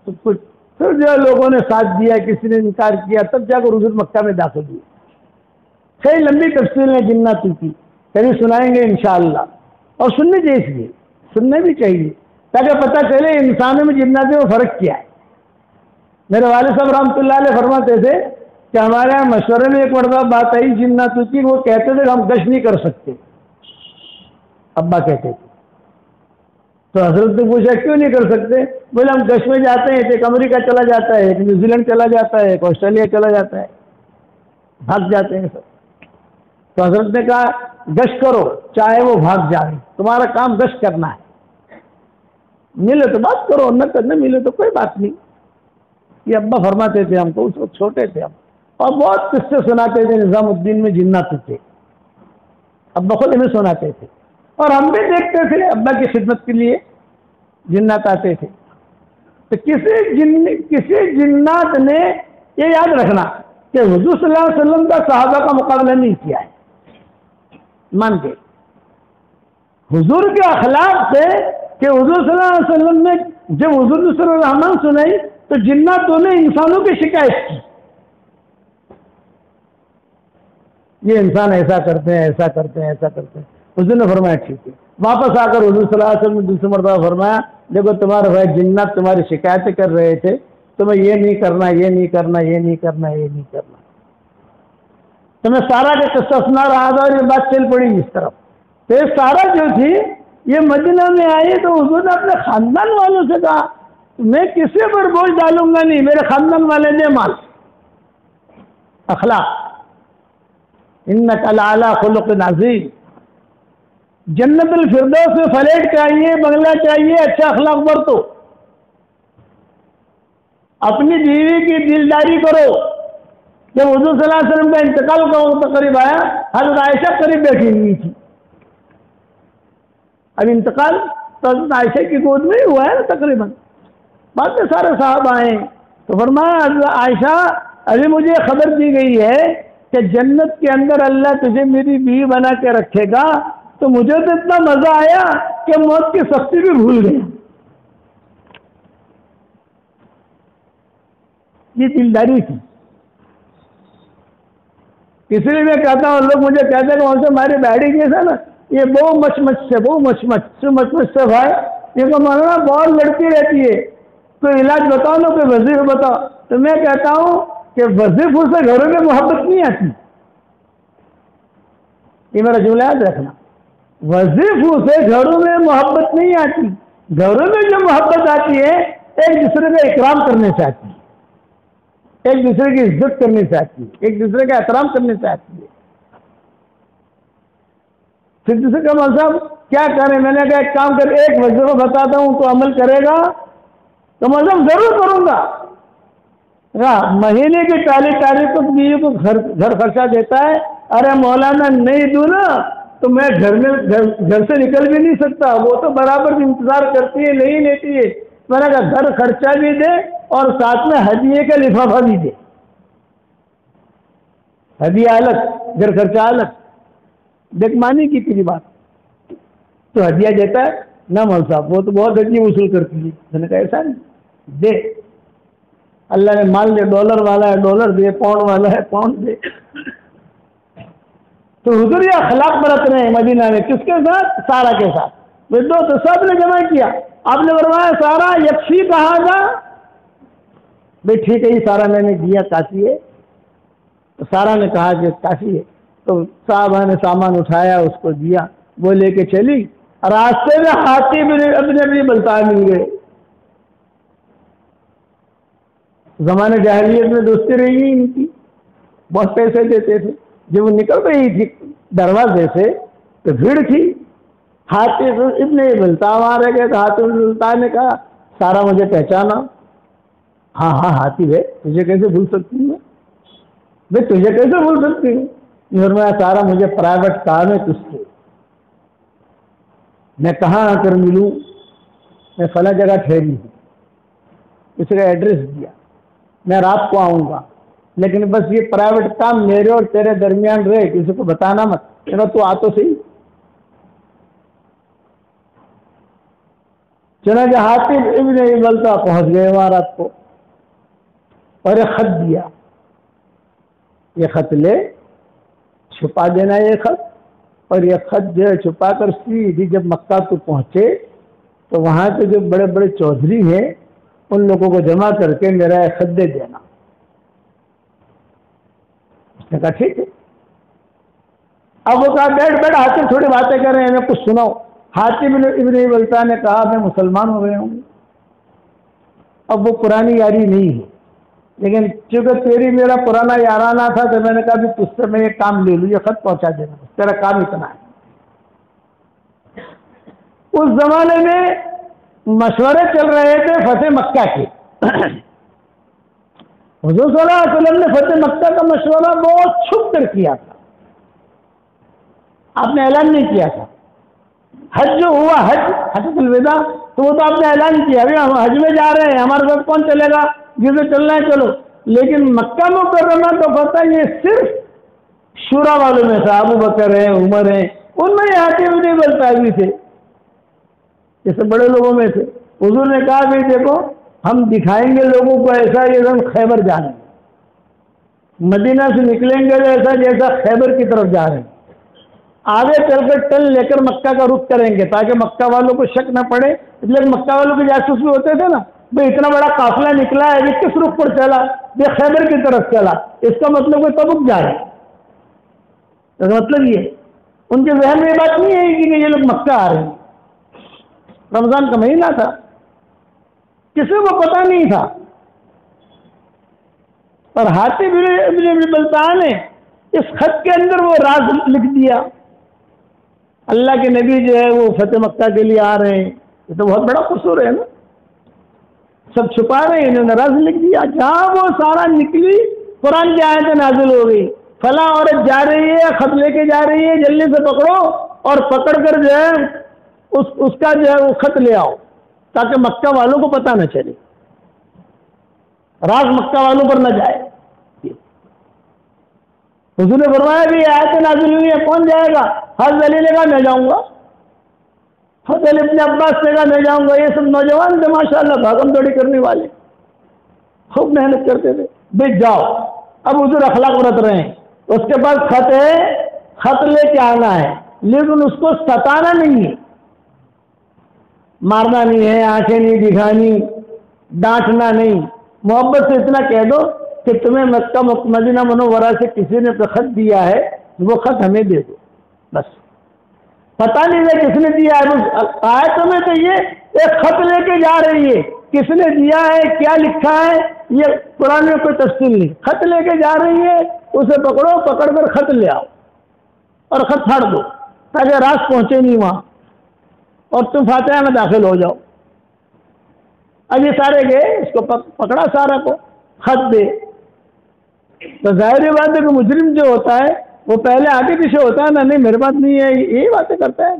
سب کچھ. پھر جو ہے لوگوں نے ساتھ دیا، کسی نے انکار کیا، تب جا کر حضور مکہ میں داخل ہوئے. کئی لمبی تفصیل ہے جناتوں کی، کبھی سنائیں گے انشاءاللہ. اور سننے چاہیے، سننے بھی چاہیے تاکہ پتہ چلے انسانوں میں جناتوں میں فرق کیا ہے. میرے والد صاحب رحمۃ اللہ علیہ فرماتے تھے کہ ہمارے یہاں مشورے میں ایک مرتبہ بات آئی جناتوں کی، وہ کہتے تھے کہ ہم گشت نہیں کر سکتے. ابا کہتے تھے تو حضرت نے پوچھا کیوں نہیں کر سکتے؟ بولے ہم گشت میں جاتے ہیں، ایک امریکہ چلا جاتا ہے، ایک نیوزی لینڈ چلا جاتا ہے، ایک آسٹریلیا چلا جاتا ہے، بھاگ جاتے ہیں سب. تو حضرت نے کہا گشت کرو چاہے وہ بھاگ جائے، تمہارا کام گشت کرنا ہے، ملے تو بات کرو، نہ کرنے ملے تو کوئی بات نہیں. یہ ابا فرماتے تھے ہم کو، اس وقت چھوٹے تھے ہم، اور بہت قصے سناتے تھے نظام الدین میں جنات تھے، ابا خود ہمیں سناتے تھے اور ہم بھی دیکھتے تھے. ابا کی خدمت کے لیے جنات آتے تھے. تو کسی جنات نے یہ یاد رکھنا کہ حضور صلی اللہ علیہ وسلم کا صحابہ کا مقابلہ نہیں کیا ہے. مان کے حضور کے اخلاق سے کہ حضور صلی اللہ علیہ وسلم نے جب حضور صلی اللہ علیہ وسلم سنائی تو جناتوں نے انسانوں کی شکایت کی، یہ انسان ایسا کرتے ہیں، ایسا کرتے ہیں، ایسا کرتے ہیں. حضور نے فرمایا ٹھیک ہے. واپس آ کر حضور صلی اللہ علیہ وسلم نے دوسری مرتبہ فرمایا دیکھو تمہارے بھائی جنات تمہاری شکایتیں کر رہے تھے، تمہیں یہ نہیں کرنا، یہ نہیں کرنا، یہ نہیں کرنا، یہ نہیں کرنا. تو میں سارا کا قصہ سنا رہا تھا اور یہ بات چل پڑی اس طرف. تو یہ سارا جو تھی یہ مدینہ میں آئی تو حضور نے اپنے خاندان والوں سے کہا میں کسی پر بوجھ ڈالوں گا نہیں، میرے خاندان والے دے مال. اخلاق، انک لعلی خلق عظیم. جنت الفردوس میں فلیٹ چاہیے، بنگلہ چاہیے، اچھا اخلاق برتو. اپنی بیوی کی دلداری کرو. جب حضور صلی اللہ علیہ وسلم کا انتقال کا وقت قریب آیا، حضرت عائشہ قریب بیٹھی ہوئی تھی. اب انتقال تو حضرت عائشہ کی گود میں ہی ہوا ہے تقریباً، بعد میں سارے صاحب آئے تو فرمایا حضرت عائشہ ابھی مجھے خبر دی گئی ہے کہ جنت کے اندر اللہ تجھے میری بیوی بنا کے رکھے گا. تو مجھے تو اتنا مزہ آیا کہ موت کی سختی بھی بھول گئی. یہ دلداری تھی. اس لیے میں کہتا ہوں لوگ مجھے کہتے ہیں کہ وہاں سے ہماری بیڑی کیسا نا یہ بہو مچ مچ سے بھائی یہ تو مولانا بہت لڑتی رہتی ہے، کوئی علاج بتاؤ نا، کوئی وظیفہ بتاؤ. تو میں کہتا ہوں کہ وظیفوں سے گھروں میں محبت نہیں آتی. یہ میرا جملہ یاد رکھنا، وظیفوں سے گھروں میں محبت نہیں آتی. گھروں میں جو محبت آتی ہے ایک دوسرے کا اکرام کرنے سے آتی ہے، ایک دوسرے کی عزت کرنے سے آتی ہے، ایک دوسرے کا احترام کرنے سے آتی ہے. پھر دوسرے کا مذہب کیا کریں، میں نے کہا ایک کام کر، ایک وظیفہ بتاتا ہوں تو عمل کرے گا تو مذہب ضرور کروں گا. مہینے کی پہلی تاریخ کو بیوی کو گھر خرچہ دیتا ہے، ارے مولانا نہیں دوں نا تو میں گھر سے نکل بھی نہیں سکتا. وہ تو برابر انتظار کرتی ہے، نہیں لیتی ہے. میں نے کہا گھر خرچہ بھی دے اور ساتھ میں ہدیے کا لفافہ بھی دے. ہدیہ الگ، گھر خرچہ الگ. دیکھ مانی کی تیری بات تو ہدیہ دیتا ہے نہ مول صاحب، وہ تو بہت ہدیہ وصول کرتی ہے. میں نے کہا ایسا نہیں، دے. اللہ نے مال دے، ڈالر والا ہے ڈالر دے، پاؤنڈ والا ہے پاؤنڈ دے. تو حضور یہ اخلاق برت رہے ہیں مدینہ میں. کس کے ساتھ؟ سارا کے ساتھ. دو تو سب نے جمع کیا. آپ نے فرمایا سارا یکفی کہا تھا، بھائی ٹھیک ہے یہ سارا میں نے دیا کافی ہے. تو سارا نے کہا کہ کافی ہے. تو صاحبہ نے سامان اٹھایا، اس کو دیا، وہ لے کے چلی. راستے میں ہاتھی بھی اپنے بلتا مل گئے. زمانے جاہلیت میں دوستی رہی ان کی، بہت پیسے دیتے تھے. جب وہ نکل رہی تھی دروازے سے تو بھیڑ تھی. ہاتھی ابن بلتا وہاں رہ گئے تو ہاتھی بلتا نے کہا سارا مجھے پہچانا؟ ہاں ہاں ہاتھی ہے، تجھے کیسے بھول سکتی ہوں میں تجھے کیسے بھول سکتی ہوں. فرمایا سارا مجھے پرائیویٹ کام ہے تجھ سے، میں کہاں آ کر ملوں؟ میں فلاں جگہ ٹھہری ہوں، کسی کا ایڈریس دیا، میں رات کو آؤں گا، لیکن بس یہ پرائیویٹ کام میرے اور تیرے درمیان رہے، کسی کو بتانا مت، چلو تو آ تو صحیح۔ چنانچہ حاتم ابن ابی بلتع پہنچ گئے وہاں رات کو، اور ایک خط دیا، یہ خط لے، چھپا دینا یہ خط، اور یہ خط جو ہے چھپا کر سیدھی جب مکہ کو پہنچے تو وہاں کے جو بڑے بڑے چودھری ہیں ان لوگوں کو جمع کر کے میرا یہ خط دے دینا۔ اس نے کہا ٹھیک ہے۔ اب وہ کہا بیٹھ حاتم تھوڑی باتیں کر رہے ہیں، ہمیں کچھ سناؤ۔ حاتم ابن ابی بلتع نے کہا میں مسلمان ہو گیا ہوں۔ اب وہ پرانی یاری نہیں ہے، لیکن چونکہ تیری میرا پرانا یارانہ تھا تو میں نے کہا بھی تجھ سے میں یہ کام لے لوں، یہ خط پہنچا دینا، تیرا کام اتنا ہے۔ اس زمانے میں مشورے چل رہے تھے فتح مکہ کے۔ حضور صلی اللہ علیہ وسلم نے فتح مکہ کا مشورہ بہت چھپ کر کیا تھا، آپ نے اعلان نہیں کیا تھا۔ حج جو ہوا، حجۃ الوداع، تو وہ تو آپ نے اعلان کیا ابھی ہم حج میں جا رہے ہیں، ہمارے ساتھ کون چلے گا، جسے چلنا ہے چلو۔ لیکن مکہ مکرمہ تو پتہ یہ صرف شورا والوں میں تھا، ابو بکر ہیں، عمر ہیں، ان میں یہ حاتم ابن ابی بلتع بھی تھے، جیسے بڑے لوگوں میں تھے۔ حضور نے کہا کہ دیکھو ہم دکھائیں گے لوگوں کو ایسا جیسے ہم خیبر جا رہے ہیں، مدینہ سے نکلیں گے تو ایسا جیسا خیبر کی طرف جا رہے ہیں، آگے چل کر ٹل لے کر مکہ کا رخ کریں گے تاکہ مکہ والوں کو شک نہ پڑے، اس لیے مکہ والوں کے جاسوس بھی ہوتے تھے نا، بھائی اتنا بڑا قافلہ نکلا ہے، یہ کس رخ پر چلا، یہ خیبر کی طرف چلا، اس کا مطلب وہ تبوک جا رہے ہیں۔ اس کا مطلب یہ ان کے ذہن میں یہ بات نہیں ہے کہ یہ لوگ مکہ آ رہے ہیں۔ رمضان کا مہینہ تھا، کسی کو پتہ نہیں تھا، اور حاتم ابن ابی بلتع نے اس خط کے اندر وہ راز لکھ دیا، اللہ کے نبی جو ہے وہ فتح مکہ کے لیے آ رہے ہیں، یہ تو بہت بڑا قصور ہے نا، سب چھپا رہے ہیں، انہوں نے راز لکھ دیا۔ جہاں وہ سارا نکلی قرآن کی آیتیں نازل ہو گئی، فلاں عورت جا رہی ہے، خط لے کے جا رہی ہے، جلدی سے پکڑو اور پکڑ کر جو ہے اس کا جو ہے وہ خط لے آؤ تاکہ مکہ والوں کو پتہ نہ چلے، راز مکہ والوں پر نہ جائے۔ حضور نے فرمایا بھی آیتیں نازل ہوئی ہے، کون جائے گا؟ حضرت علی نے کہا میں جاؤں گا، حضرت علی ابن عباس نے کہا میں جاؤں گا، یہ سب نوجوان تھے ماشاءاللہ، بھاگم دوڑی کرنے والے، خوب محنت کرتے تھے، بیٹھ جاؤ۔ اب حضور اخلاق برت رہے ہیں، اس کے پاس خط ہے، خط لے کے آنا ہے، لیکن اس کو ستانا نہیں ہے، مارنا نہیں ہے، آنکھیں نہیں دکھانی، ڈانٹنا نہیں، محبت سے اتنا کہہ دو کہ تمہیں مکہ مدینہ منورہ سے کسی نے خط دیا ہے، وہ خط ہمیں دے دو، بس پتہ نہیں ہے کس نے دیا ہے۔ آیت میں تو یہ ایک خط لے کے جا رہی ہے، کس نے دیا ہے، کیا لکھا ہے، یہ قرآن میں کوئی تفصیل نہیں، خط لے کے جا رہی ہے، اسے پکڑو، پکڑ کر خط لے آؤ اور خط پھاڑ دو تاکہ راز پہنچے نہیں وہاں، اور تم فاتحہ میں داخل ہو جاؤ۔ اب یہ سارے گئے، اس کو پکڑا سارا کو، خط دے، تو ظاہر بات ہے کہ مجرم جو ہوتا ہے وہ پہلے آگے پیچھے ہوتا ہے نا، نہیں میرے پاس نہیں ہے، یہی باتیں کرتا ہے۔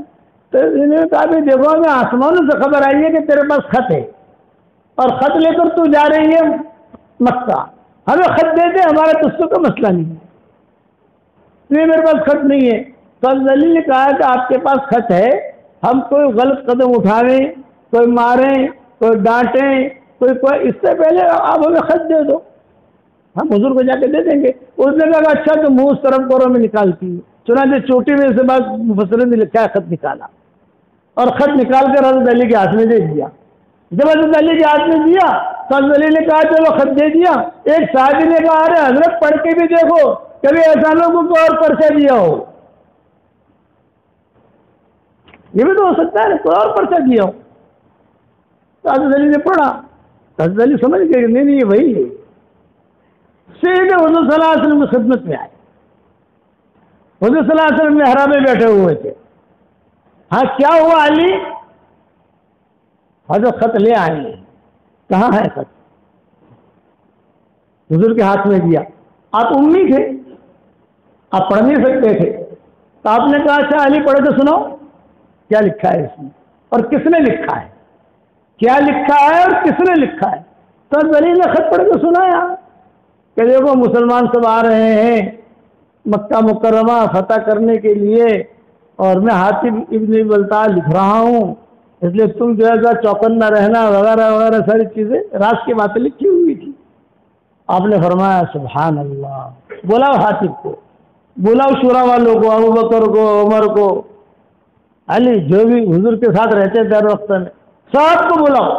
تو انہوں نے کہا بھی دیکھو ہمیں آسمانوں سے خبر آئی ہے کہ تیرے پاس خط ہے، اور خط لے کر تو جا رہی ہے مکہ، ہمیں خط دے دے، ہمارا تجھ سے کوئی مسئلہ نہیں ہے، نہیں میرے پاس خط نہیں ہے۔ تو علی نے کہا کہ آپ کے پاس خط ہے، ہم کوئی غلط قدم اٹھاویں، کوئی ماریں، کوئی ڈانٹیں، کوئی اس سے پہلے آپ ہمیں خط دے دو، ہم حضور کو جا کے دے دیں گے۔ اس نے کہا اچھا تو منہ اس طرف کرو، میں نکالتی ہوں۔ چنانچہ چوٹی میں سے بعد مفسرین نے لکھا ہے خط نکالا، اور خط نکال کر حضرت علی کے ہاتھ میں دے دیا۔ جب حضرت علی کے ہاتھ میں دیا تو حضرت علی نے کہا چلو خط دے دیا۔ ایک صحابی نے کہا ارے حضرت پڑھ کے بھی دیکھو، کبھی ایسا لوگوں کو اور پرچہ دیا ہو، یہ بھی تو ہو سکتا ہے کوئی اور پرچہ دیا ہو۔ تو حضرت علی نے پڑھا، حضرت علی سمجھ گئے کہ نہیں یہ وہی ہے، سیدھے حضور صلی اللہ علیہ وسلم کی خدمت میں آئے۔ حضور صلی اللہ علیہ وسلم محراب میں بیٹھے ہوئے تھے، ہاں کیا ہوا علی؟ حضرت خط لے آئے ہیں، کہاں ہے خط؟ حضور کے ہاتھ میں دیا۔ آپ امی تھے، آپ پڑھ نہیں سکتے تھے، تو آپ نے کہا اچھا علی پڑھ کے سناؤ کیا لکھا ہے اس میں اور کس نے لکھا ہے۔ کیا لکھا ہے اور کس نے لکھا ہے؟ تو علی نے خط پڑھ کے سنایا کہ دیکھو مسلمان سب آ رہے ہیں مکہ مکرمہ فتح کرنے کے لیے، اور میں حاتم ابن بلتع لکھ رہا ہوں، اس لیے تم جو ہے چوکنا رہنا وغیرہ وغیرہ ساری چیزیں راز کی باتیں لکھی ہوئی تھی۔ آپ نے فرمایا سبحان اللہ، بلاؤ حاتم کو، بلاؤ شورا والوں کو، ابو بکر کو، عمر کو، علی جو بھی حضور کے ساتھ رہتے تھے ہر وقت میں، سب کو بلاؤ،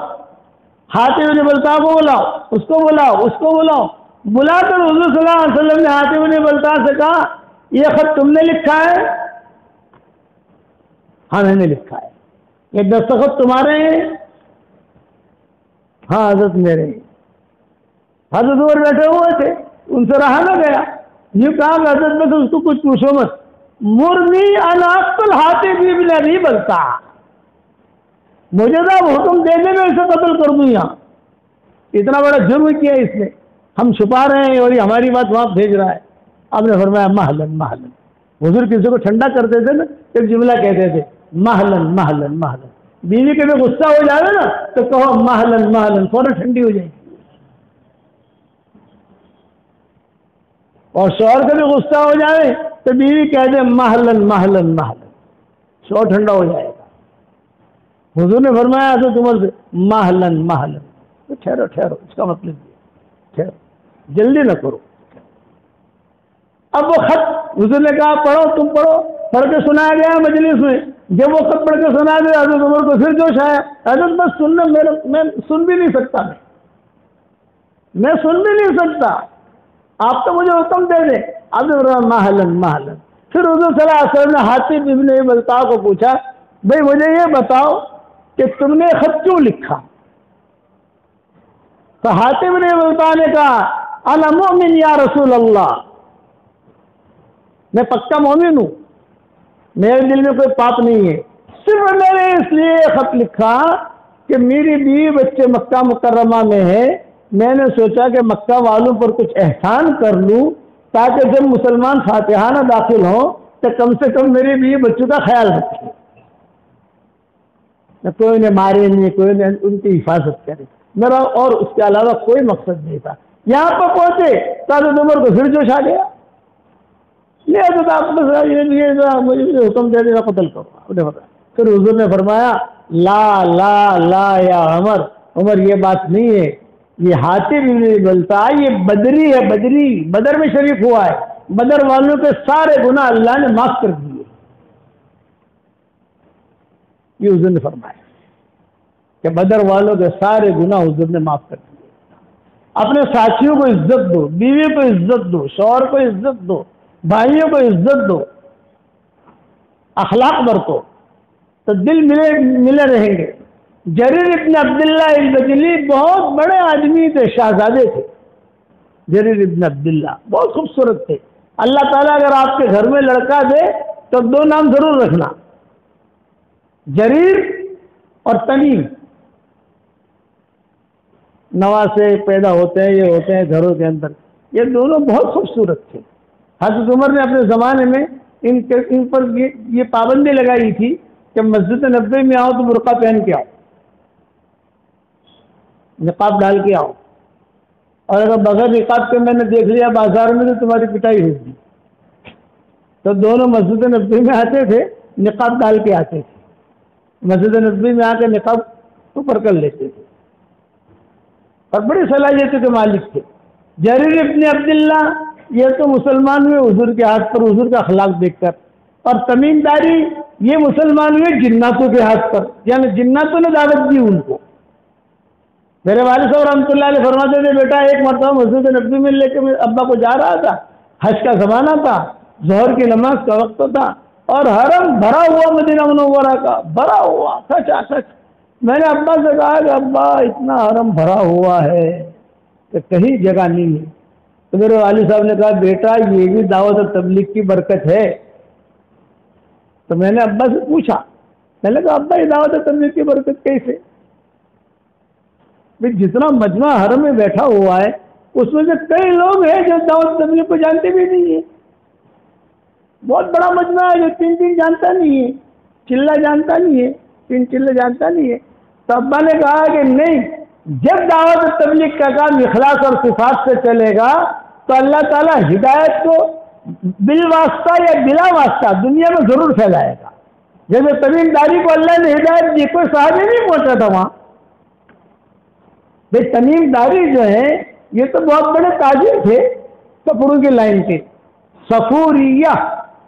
حاتم بن بلتع کو بلاؤ، اس کو بلاؤ، اس کو بلاؤ۔ بلا کر حضور صلی اللہ علیہ وسلم نے حاتم بن بلتع سے کہا یہ خط تم نے لکھا ہے؟ ہاں میں نے لکھا ہے۔ یہ دستخط تمہارے ہیں؟ ہاں حضرت میرے ہیں۔ حضرت عمر بیٹھے ہوئے تھے، ان سے رہا نہ گیا، یہ کہا کہ حضرت میں تو اس کو کچھ پوچھو مت، مرنی ان اقتل حاتم بن ابی بلتع، مجھے تو حکم دے دے میں اسے قتل کر دوں، یہاں اتنا بڑا جرم کیا اس نے، ہم چھپا رہے ہیں اور یہ ہماری بات وہاں بھیج رہا ہے۔ آپ نے فرمایا محلن محلن، حضور کسی کو ٹھنڈا کرتے تھے نا، ایک جملہ کہتے تھے محلن محلن محلن، بیوی کے بھی غصہ ہو جائے نا تو کہو محلن محلن، فوراً ٹھنڈی ہو جائے گی، اور شوہر کا بھی غصہ ہو جائے تو بیوی کہہ دے محلن محلن محلن، شوہر ٹھنڈا ہو جائے گا۔ حضور نے فرمایا حضرت عمر سے محلن محلن، تو ٹھہرو ٹھہرو، اس کا مطلب یہ ٹھہرو، جلدی نہ کرو۔ اب وہ خط حضور نے کہا پڑھو، تم پڑھو، پڑھ کے سنایا گیا مجلس میں۔ جب وہ خط پڑھ کے سنا دیا حضرت عمر کو پھر جوش آیا، حضرت بس سننا، میں سن بھی نہیں سکتا، میں سن بھی نہیں سکتا، آپ تو مجھے حکم دے دیں۔ اب محلن محلن، پھر حضور صلی اللہ علیہ وسلم نے حاتم ابن ابی بلتع کو پوچھا بھئی مجھے یہ بتاؤ کہ تم نے خط کیوں لکھا؟ تو حاتم ابن ابی بلتع نے کہا انا مؤمن یا رسول اللہ، میں پکا مومن ہوں، میرے دل میں کوئی پاپ نہیں ہے، صرف میں نے اس لیے خط لکھا کہ میری بیوی بچے مکہ مکرمہ میں ہے، میں نے سوچا کہ مکہ والوں پر کچھ احسان کر لوں تاکہ جب مسلمان فاتحانہ داخل ہوں تو کم سے کم میری بیوی بچوں کا خیال رکھے، کوئی انہیں مارے نہیں، کوئی انہیں ان کی حفاظت کرے، میرا اور اس کے علاوہ کوئی مقصد نہیں تھا۔ یہاں پر پہنچے تو حضرت عمر کو پھر جوش آ گیا، یہ حضرت آپ مجھے حکم دے دینا قتل کرو۔ پھر حضور نے فرمایا لا لا لا یا عمر، عمر یہ بات نہیں ہے، یہ حاتم ابن بلتع یہ بدری ہے، بدری، بدر میں شریف ہوا ہے، بدر والوں کے سارے گناہ اللہ نے معاف کر دیے، یہ حضور نے فرمایا کہ بدر والوں کے سارے گناہ حضور نے معاف کر دیے۔ اپنے ساتھیوں کو عزت دو، بیوی کو عزت دو، شوہر کو عزت دو، بھائیوں کو عزت دو، اخلاق برتو تو دل ملے رہیں گے۔ جریر ابن عبداللہ البجلی بہت بڑے آدمی تھے، شہزادے تھے، جریر ابن عبداللہ بہت خوبصورت تھے۔ اللہ تعالیٰ اگر آپ کے گھر میں لڑکا دے تو دو نام ضرور رکھنا، جریر اور تمیم، نواسے پیدا ہوتے ہیں، یہ ہوتے ہیں گھروں کے اندر، یہ دونوں بہت خوبصورت تھے۔ حضرت عمر نے اپنے زمانے میں ان پر یہ پابندی لگائی تھی کہ مسجد نبوی میں آؤ تو برقع پہن کے آؤ، نقاب ڈال کے آؤ، اور اگر بغیر نقاب کے میں نے دیکھ لیا بازار میں تو تمہاری پٹائی ہوگی۔ تو دونوں مسجد نبوی میں آتے تھے، نقاب ڈال کے آتے تھے، مسجد نبوی میں آ کے نقاب اوپر کر لیتے تھے، اور بڑی صلاحیتوں کے مالک تھے۔ جریر ابن عبداللہ یہ تو مسلمان ہوئے حضور کے ہاتھ پر، حضور کا اخلاق دیکھ کر، اور تمیم داری یہ مسلمان ہوئے جناتوں کے ہاتھ پر، یعنی جناتوں نے دعوت دی ان کو۔ میرے والد صاحب رحمۃ اللہ علیہ فرماتے تھے بیٹا ایک مرتبہ مسجد نبوی میں لے کے میں ابا کو جا رہا تھا، حج کا زمانہ تھا، ظہر کی نماز کا وقت تھا، اور حرم بھرا ہوا مدینہ منورہ کا بھرا ہوا کھچا کھچ۔ میں نے ابا سے کہا کہ ابا اتنا حرم بھرا ہوا ہے کہ کہیں جگہ نہیں ہے۔ تو میرے والد صاحب نے کہا بیٹا یہ بھی دعوت اور تبلیغ کی برکت ہے۔ تو میں نے ابا سے پوچھا، میں نے کہا ابا یہ دعوت اور تبلیغ کی برکت کیسے؟ جتنا مجمع حرم میں بیٹھا ہوا ہے اس میں سے کئی لوگ ہیں جو دعوت تبلیغ کو جانتے بھی نہیں ہیں، بہت بڑا مجمع ہے جو تین جانتا نہیں ہے، چلہ جانتا نہیں ہے، تین چلے جانتا نہیں ہے، تو ابا نے کہا کہ نہیں، جب دعوت تبلیغ کا کام اخلاص اور صفات سے چلے گا تو اللہ تعالیٰ ہدایت کو بالواسطہ یا بلا واسطہ دنیا میں ضرور پھیلائے گا۔ جیسے تمیم داری کو اللہ نے ہدایت دی، کوئی صحابی نہیں پہنچا تھا وہاں۔ بھائی تمیم داری جو ہے یہ تو بہت بڑے تاجر تھے کپڑوں کی لائن کے۔ صفوریہ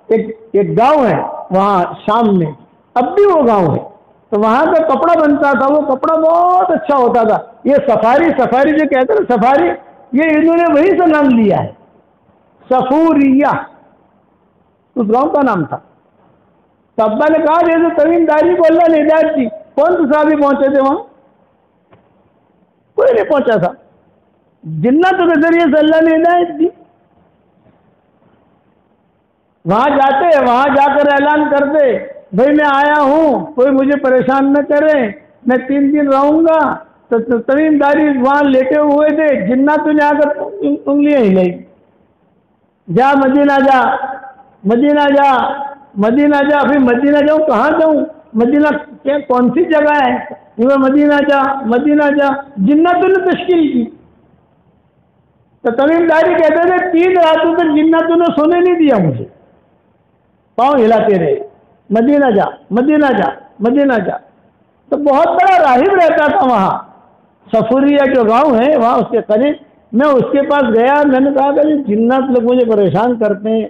ایک گاؤں ہے وہاں شام میں، اب بھی وہ گاؤں ہے، تو وہاں کا کپڑا بنتا تھا، وہ کپڑا بہت اچھا ہوتا تھا۔ یہ سفاری جو کہتے ہیں نا سفاری، یہ انہوں نے وہی سے نام لیا ہے، صفوریہ اس گاؤں کا نام تھا۔ تو ابا نے کہا جیسے تمیم داری کو اللہ نے ہدایت دی، کون سے صحابی پہنچے تھے وہاں؟ کوئی نہیں پہنچا تھا، جنتوں کے ذریعے سے اللہ نے ہدایت دی۔ وہاں جاتے، وہاں جا کر اعلان کرتے بھائی میں آیا ہوں، کوئی مجھے پریشان نہ کرے، میں 3 دن رہوں گا۔ تو تمیم داری وہاں لیٹے ہوئے تھے، جناتوں نے آ کر انگلیاں ہلائی، جا مدینہ جا، مدینہ جا، مدینہ جا۔ پھر مدینہ جاؤں، کہاں جاؤں؟ مدینہ کون سی جگہ ہے؟ میں مدینہ جا، مدینہ جا، جناتوں نے تشکیل کی۔ تو تمیم داری کہتے تھے 3 راتوں تک جناتوں نے سونے نہیں دیا مجھے، پاؤں ہلاتے رہے، مدینہ جا، مدینہ جا، مدینہ جا۔ تو بہت بڑا راہب رہتا تھا وہاں، صفوریہ جو گاؤں ہے وہاں اس کے قریب۔ میں اس کے پاس گیا، میں نے کہا کہ جنات لوگ مجھے پریشان کرتے ہیں،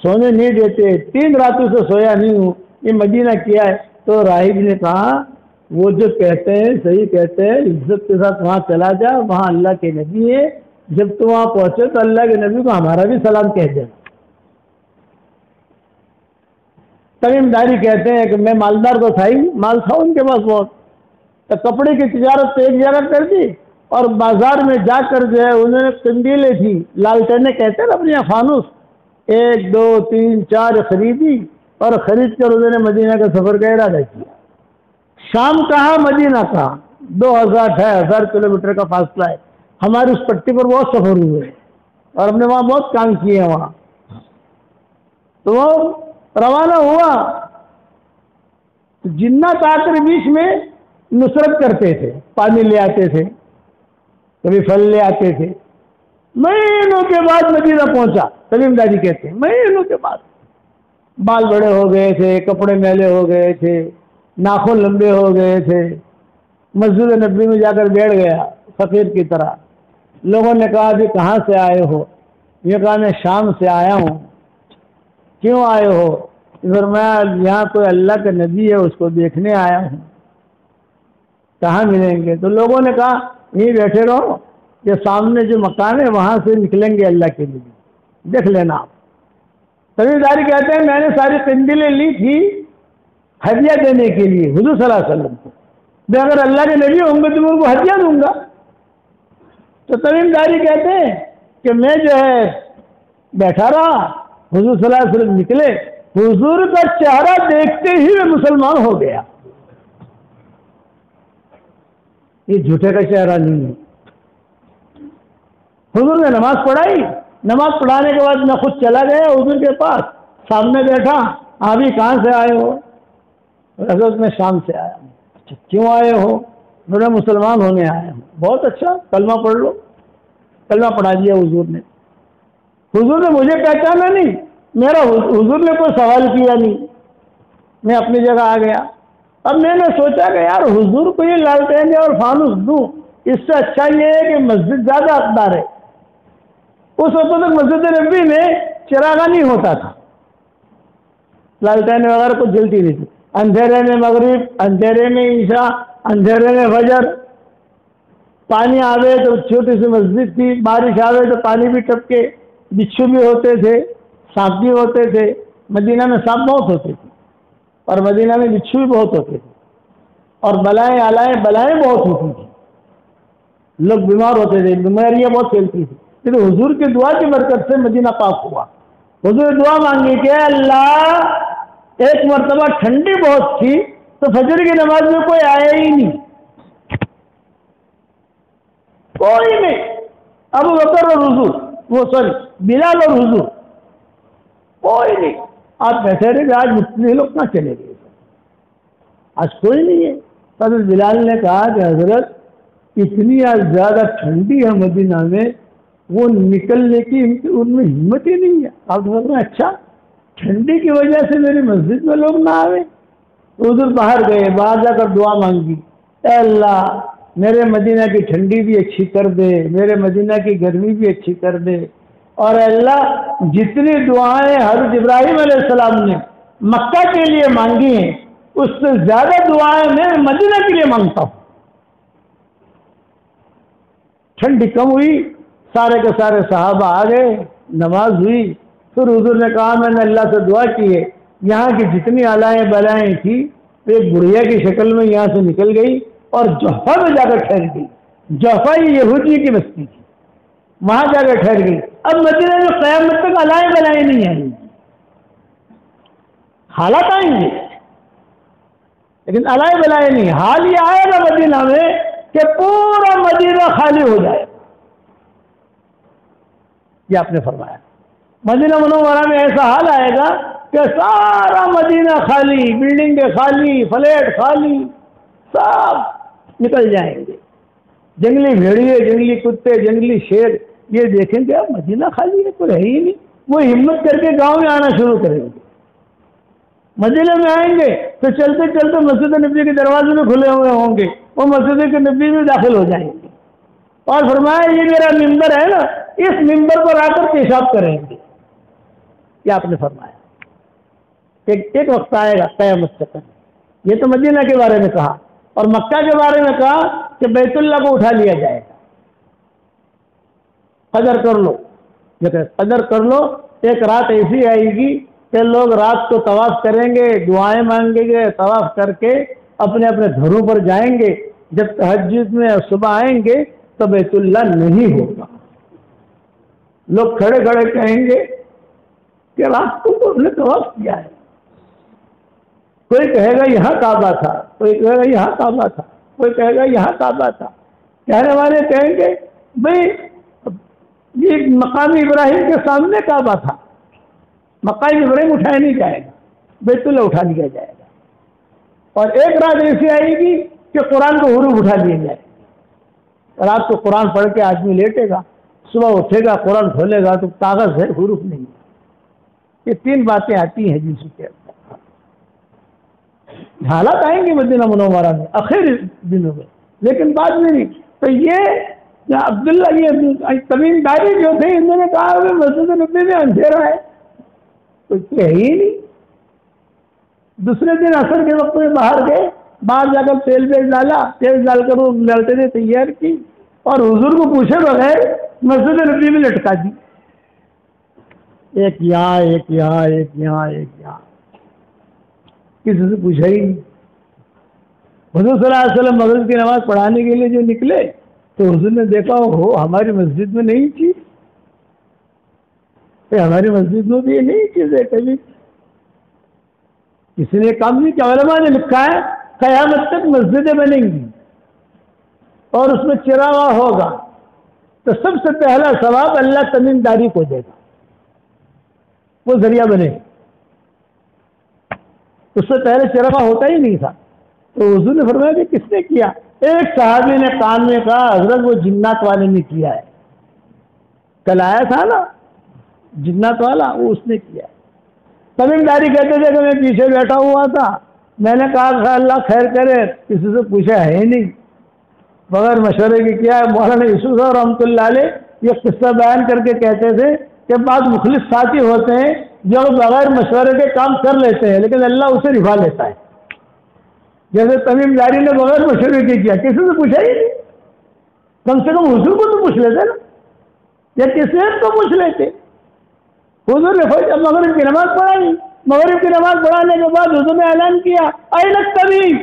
سونے نہیں دیتے، 3 راتوں سے سویا نہیں ہوں، یہ مدینہ کیا ہے؟ تو راہب نے کہا وہ جو کہتے ہیں صحیح کہتے ہیں، عزت کے ساتھ وہاں چلا جا، وہاں اللہ کے نبی ہے، جب تو وہاں پہنچے تو اللہ کے نبی کو ہمارا بھی سلام کہہ دینا۔ تمیم داری کہتے ہیں کہ میں مالدار تو تھا ہی، مال تھا ان کے پاس بہت، تو کپڑے کی تجارت تو ایک جگہ کر دی، اور بازار میں جا کر جو ہے انہوں نے قندیلیں تھی، لالٹینیں کہتے ہیں اپنے فانوس، 1 2 3 4 خریدی، اور خرید کر انہوں نے مدینہ کا سفر کا ارادہ کیا۔ شام کہاں، مدینہ کہاں، 2000-2500 کلومیٹر کا فاصلہ ہے۔ ہماری اس پٹی پر بہت سفر ہوئے اور ہم نے وہاں بہت کام کیے ہیں وہاں۔ تو وہ روانہ ہوا، جنات آ کر بیچ میں نصرت کرتے تھے، پانی لے آتے تھے، کبھی پھل لے آتے تھے۔ مہینوں کے بعد مدینہ پہنچا، تمیم داری کہتے ہیں مہینوں کے بعد۔ بال بڑے ہو گئے تھے، کپڑے میلے ہو گئے تھے، ناخن لمبے ہو گئے تھے، مسجد نبوی میں جا کر بیٹھ گیا فقیر کی طرح۔ لوگوں نے کہا کہ کہاں سے آئے ہو؟ یہ کہا میں شام سے آیا ہوں۔ کیوں آئے ہو؟ فرمایا یہاں کوئی اللہ کا نبی ہے، اس کو دیکھنے آیا ہوں۔ کہاں ملیں گے؟ تو لوگوں نے کہا یہیں بیٹھے رہو، یہ سامنے جو مکان ہے وہاں سے نکلیں گے اللہ کے لیے، دیکھ لینا آپ۔ تمیم داری کہتے ہیں میں نے ساری قندیلیں لی تھی ہدیہ دینے کے لیے حضور صلی اللہ علیہ وسلم کو، میں اگر اللہ کے نبی ہوں گے تو میں ان کو ہدیہ دوں گا۔ تو تمیم داری کہتے ہیں کہ میں جو ہے بیٹھا رہا، حضور صلی اللہ علیہ وسلم نکلے، حضور کا چہرہ دیکھتے ہی میں مسلمان ہو گیا۔ یہ جھوٹے کا چہرہ نہیں ہے۔ حضور نے نماز پڑھائی، نماز پڑھانے کے بعد میں خود چلا گیا حضور کے پاس، سامنے بیٹھا، آپ بھی کہاں سے آئے ہو؟ حضرت میں شام سے آیا ہوں۔ اچھا کیوں آئے ہو؟ میں مسلمان ہونے آیا ہوں۔ بہت اچھا، کلمہ پڑھ لو۔ کلمہ پڑھا دیا حضور نے۔ حضور نے مجھے پہچانا نہیں، میرا حضور نے کوئی سوال کیا نہیں، میں اپنی جگہ آ گیا۔ اب میں نے سوچا کہ یار حضور کو یہ لالٹین اور فانوس دوں، اس سے اچھا یہ ہے کہ مسجد زیادہ حقدار ہے۔ اس وقت تک مسجد نبوی میں چراغا نہیں ہوتا تھا، لالٹین وغیرہ کچھ جلتی نہیں تھی۔ اندھیرے میں مغرب، اندھیرے میں عشاء، اندھیرے میں فجر، پانی آوے تو چھوٹی سی مسجد تھی، بارش آوے تو پانی بھی ٹپکے، بچھو بھی ہوتے تھے، سانپ بھی ہوتے تھے۔ مدینہ میں سانپ بہت ہوتے تھے اور مدینہ میں بچھو بھی بہت ہوتے تھے، اور بلائیں بہت ہوتی تھی، لوگ بیمار ہوتے تھے، بیماریاں بہت پھیلتی تھی۔ پھر حضور کی دعا کی برکت سے مدینہ پاک ہوا۔ حضور دعا مانگی کہ اللہ، ایک مرتبہ ٹھنڈی بہت تھی تو فجر کی نماز میں کوئی آیا ہی نہیں، کوئی نہیں، ابو بکر اور حضور، بلال اور حضور، کوئی نہیں۔ آپ بیٹھے رہے کہ آج مختلف لوگ کہاں چلے گئے، آج کوئی نہیں ہے۔ حضرت بلال نے کہا کہ حضرت اتنی زیادہ ٹھنڈی ہے مدینہ میں، وہ نکلنے کی ان میں ہمت ہی نہیں ہے. آپ سمجھ رہے ہیں؟ اچھا ٹھنڈی کی وجہ سے میری مسجد میں لوگ نہ آئے. حضور باہر گئے، باہر جا کر دعا مانگی، اے اللہ میرے مدینہ کی ٹھنڈی بھی اچھی کر دے، میرے مدینہ کی گرمی بھی اچھی کر دے. اور اے اللہ جتنی دعائیں حضرت ابراہیم علیہ السلام نے مکہ کے لیے مانگی ہیں اس سے زیادہ دعائیں میں مدینہ کے لیے مانگتا ہوں. ٹھنڈی کم ہوئی، سارے کے سارے صحابہ آ گئے، نماز ہوئی. پھر حضور نے کہا میں نے اللہ سے دعا کی ہے یہاں کی جتنی علائیں بلائیں تھیں ایک بڑھیا کی شکل میں یہاں سے نکل گئی اور جوفہ میں جا کر ٹھہر گئی. جوفہ یہ یہودی کی بستی تھی، وہاں جا کر ٹھہر گئی. اب مدینہ میں قیامت تک علائیں بلائیں نہیں آئیں گی، حالات آئیں گے لیکن علائیں بلائیں نہیں. حال یہ آئے گا مدینہ میں کہ پورا مدینہ خالی ہو جائے. یہ آپ نے فرمایا مدینہ منورہ میں ایسا حال آئے گا کہ سارا مدینہ خالی، بلڈنگیں خالی، فلیٹ خالی، سب نکل جائیں گے. جنگلی بھیڑیے، جنگلی کتے، جنگلی شیر یہ دیکھیں گے اب مدینہ خالی ہے، کوئی ہے ہی نہیں. وہ ہمت کر کے گاؤں میں آنا شروع کریں گے. مدینہ میں آئیں گے تو چلتے چلتے مسجد نبی کے دروازے میں کھلے ہوئے ہوں گے، وہ مسجد کے نبی میں داخل ہو جائیں گے اور فرمایا یہ میرا ممبر ہے نا، اس ممبر پر آ کر پیشاب کریں گے. یہ آپ نے فرمایا ایک وقت آئے گا قیامت تک. یہ تو مدینہ کے بارے میں کہا. اور مکہ کے بارے میں کہا کہ بیت اللہ کو اٹھا لیا جائے گا. قدر کر لو، قدر کر لو، ایک رات ایسی آئے گی کہ لوگ رات کو طواف کریں گے، دعائیں مانگیں گے، طواف کر کے اپنے اپنے گھروں پر جائیں گے. جب تہجد میں صبح آئیں گے تو بیت اللہ نہیں ہوگا. لوگ کھڑے کھڑے کہیں گے کہ رات کو تو ہم نے طواف کیا ہے. کوئی کہے گا یہاں کعبہ تھا، کوئی کہے گا یہاں کعبہ تھا، کوئی کہے گا یہاں کعبہ تھا. کہنے والے کہیں گے بھئی یہ مقام ابراہیم کے سامنے کعبہ تھا، مقام ابراہیم اٹھایا نہیں جائے گا، بیت اللہ اٹھا لیا جائے گا. اور ایک رات ایسی آئے گی کہ قرآن کو حروف اٹھا لیا جائے گا. رات کو قرآن پڑھ کے آدمی لیٹے گا، صبح اٹھے گا قرآن کھولے گا تو کاغذ ہے، حروف نہیں. یہ تین باتیں آتی ہیں جس کے حالات آئیں گے مدینہ منورہ میں آخر دنوں میں، لیکن بعد میں نہیں. تو یہ عبداللہ یہ تمیم داری جو تھے انہوں نے کہا کہ مسجد نبی میں اندھیرا ہے، تو ہے ہی نہیں. دوسرے دن عصر کے وقت میں باہر گئے، باہر جا کر تیل ڈالا، تیل ڈال کر وہ لڑکے تیار کی اور حضور کو پوچھے بغیر مسجد نبی میں لٹکا دی. ایک یہاں، ایک یہاں، ایک یہاں، ایک یہاں، کسی سے پوچھا ہی نہیں. حضور صلی اللہ علیہ وسلم مغرب کی نماز پڑھانے کے لیے جو نکلے تو حضور نے دیکھا ہو ہماری مسجد میں نہیں چیز، ہماری مسجد میں بھی یہ نہیں چیز ہے. کبھی کسی نے کام نہیں کیا. علماء نے لکھا ہے قیامت تک مسجدیں بنیں گی اور اس میں چراغا ہوگا تو سب سے پہلا ثواب اللہ تمیم داری کو دے گا، وہ ذریعہ بنے. اس سے پہلے چراغا ہوتا ہی نہیں تھا. تو حضور نے فرمایا کہ کس نے کیا؟ ایک صحابی نے کان میں کہا حضرت وہ جنات والے نے کیا ہے. کل آیا تھا نا جنات والا، وہ اس نے کیا. تمیم داری کہتے تھے کہ میں پیچھے بیٹھا ہوا تھا، میں نے کہا اللہ خیر کرے، کسی سے پوچھا ہے نہیں، بغیر مشورے کی کیا ہے. مولانا یوسف صاحب رحمۃ اللہ علیہ یہ قصہ بیان کر کے کہتے تھے کہ بعض مخلص ساتھی ہوتے ہیں جو بغیر مشورے کے کام کر لیتے ہیں لیکن اللہ اسے رفا لیتا ہے. جیسے تمیم داری نے بغیر مشورے کے کیا، کسی سے پوچھا ہی نہیں. کم سے کم حضور کو تو پوچھ لیتے نا، یا کسی ایک کو پوچھ لیتے. حضور نے مغرب کی نماز پڑھائی، مغرب کی نماز پڑھانے کے بعد حضور نے اعلان کیا این التمیم.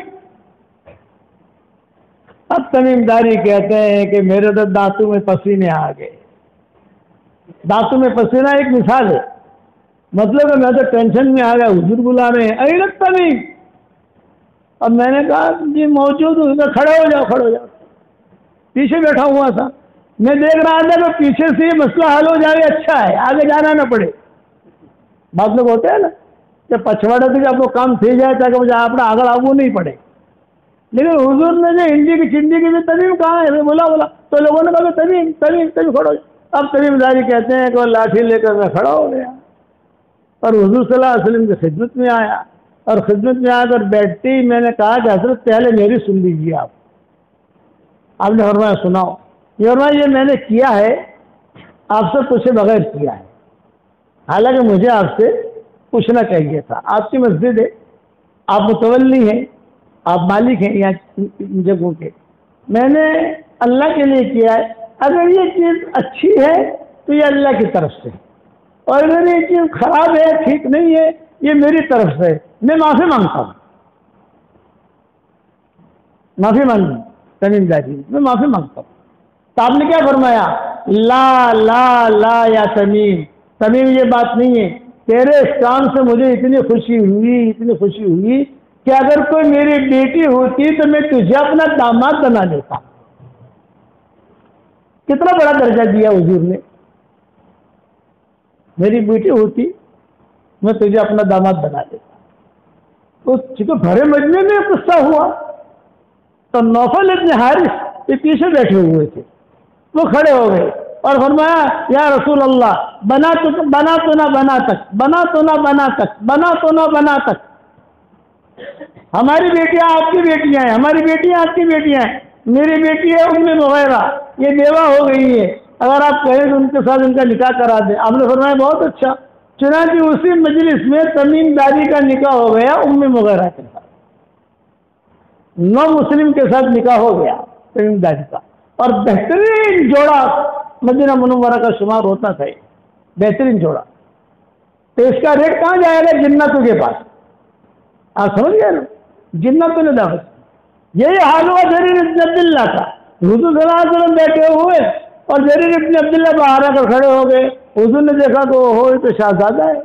اب تمیم داری کہتے ہیں کہ میرے تو دانتوں میں پسینے آ گئے. دانتوں میں پسینہ ایک مثال ہے، مطلب ہے میں تو ٹینشن میں آ گیا، حضور بلا رہے ہیں این التمیم. اب میں نے کہا جی موجود ہوں، کھڑے ہو جاؤ، کھڑے ہو جاؤ. پیچھے بیٹھا ہوا تھا، میں دیکھ رہا تھا کہ پیچھے سے یہ مسئلہ حل ہو جائے اچھا ہے، آگے جانا نہ پڑے. بعض لوگ ہوتے ہیں نا کہ پچھواڑے سے آپ کو کام تھی جائے تاکہ مجھے اپنا آگے آگو نہیں پڑے. لیکن حضور نے جو ہندی کی چندی کی بھی تمیم کہاں ہے بولا تو لوگوں نے کہا تمیم تمیم تمیم کھڑو. اب تمیم داری کہتے ہیں کہ وہ لاٹھی لے کر میں کھڑا ہو گیا اور حضور صلی اللہ علیہ وسلم کی خدمت میں آیا اور خدمت میں آ کر بیٹھتی میں نے کہا کہ حضرت پہلے میری سن لیجیے آپ نے فرمایا سناؤ. یہ فرمایا یہ میں نے کیا ہے آپ سے پوچھے بغیر کیا ہے, حالانکہ مجھے آپ سے پوچھنا چاہیے تھا. آپ کی مسجد ہے, آپ متولی ہیں, آپ مالک ہیں یہاں جگہوں کے, میں نے اللہ کے لیے کیا ہے. اگر یہ چیز اچھی ہے تو یہ اللہ کی طرف سے, اور اگر یہ چیز خراب ہے ٹھیک نہیں ہے یہ میری طرف سے, میں معافی مانگتا ہوں. معافی مانگی تمیم داری, میں معافی مانگتا ہوں. تو آپ نے کیا فرمایا, لا لا لا یا تمیم, تمیم یہ بات نہیں ہے. تیرے اس کام سے مجھے اتنی خوشی ہوئی کہ اگر کوئی میری بیٹی ہوتی تو میں تجھے اپنا داماد بنا لیتا. کتنا بڑا درجہ دیا حضور نے, میری بیٹی ہوتی میں تجھے اپنا داماد بنا لیتا. تو چونکہ بھرے مجمع میں قصہ ہوا تو نوفل ابن حارث یہ پیچھے بیٹھے ہوئے تھے, وہ کھڑے ہو گئے اور فرمایا یا رسول اللہ بنا تو نہ بنا تک, ہماری بیٹیاں آپ کی بیٹیاں ہیں, ہماری بیٹیاں آپ کی بیٹیاں ہیں. میری بیٹی ہے ام مغیرہ, یہ بیوہ ہو گئی ہے, اگر آپ کہیں تو ان کے ساتھ ان کا نکاح کرا دیں. آپ نے فرمایا بہت اچھا. چنانچہ اسی مجلس میں تمیم داری کا نکاح ہو گیا ام مغیرہ کے ساتھ, نو مسلم کے ساتھ نکاح ہو گیا تمیم داری کا. اور بہترین جوڑا مدینہ منورہ کا شمار ہوتا تھا, بہترین جوڑا. تو اس کا ریٹ کہاں جائے گا, جنتوں کے پاس. آپ سمجھ گئے نا, جنتوں نے دعوت. یہی حال ہوا جریر ابن عبداللہ کا. حضور صلی اللہ علیہ وسلم بیٹھے ہوئے اور جریر ابن عبداللہ باہر آ کر کھڑے ہو گئے. حضور نے دیکھا تو ہو تو شہزادہ ہے,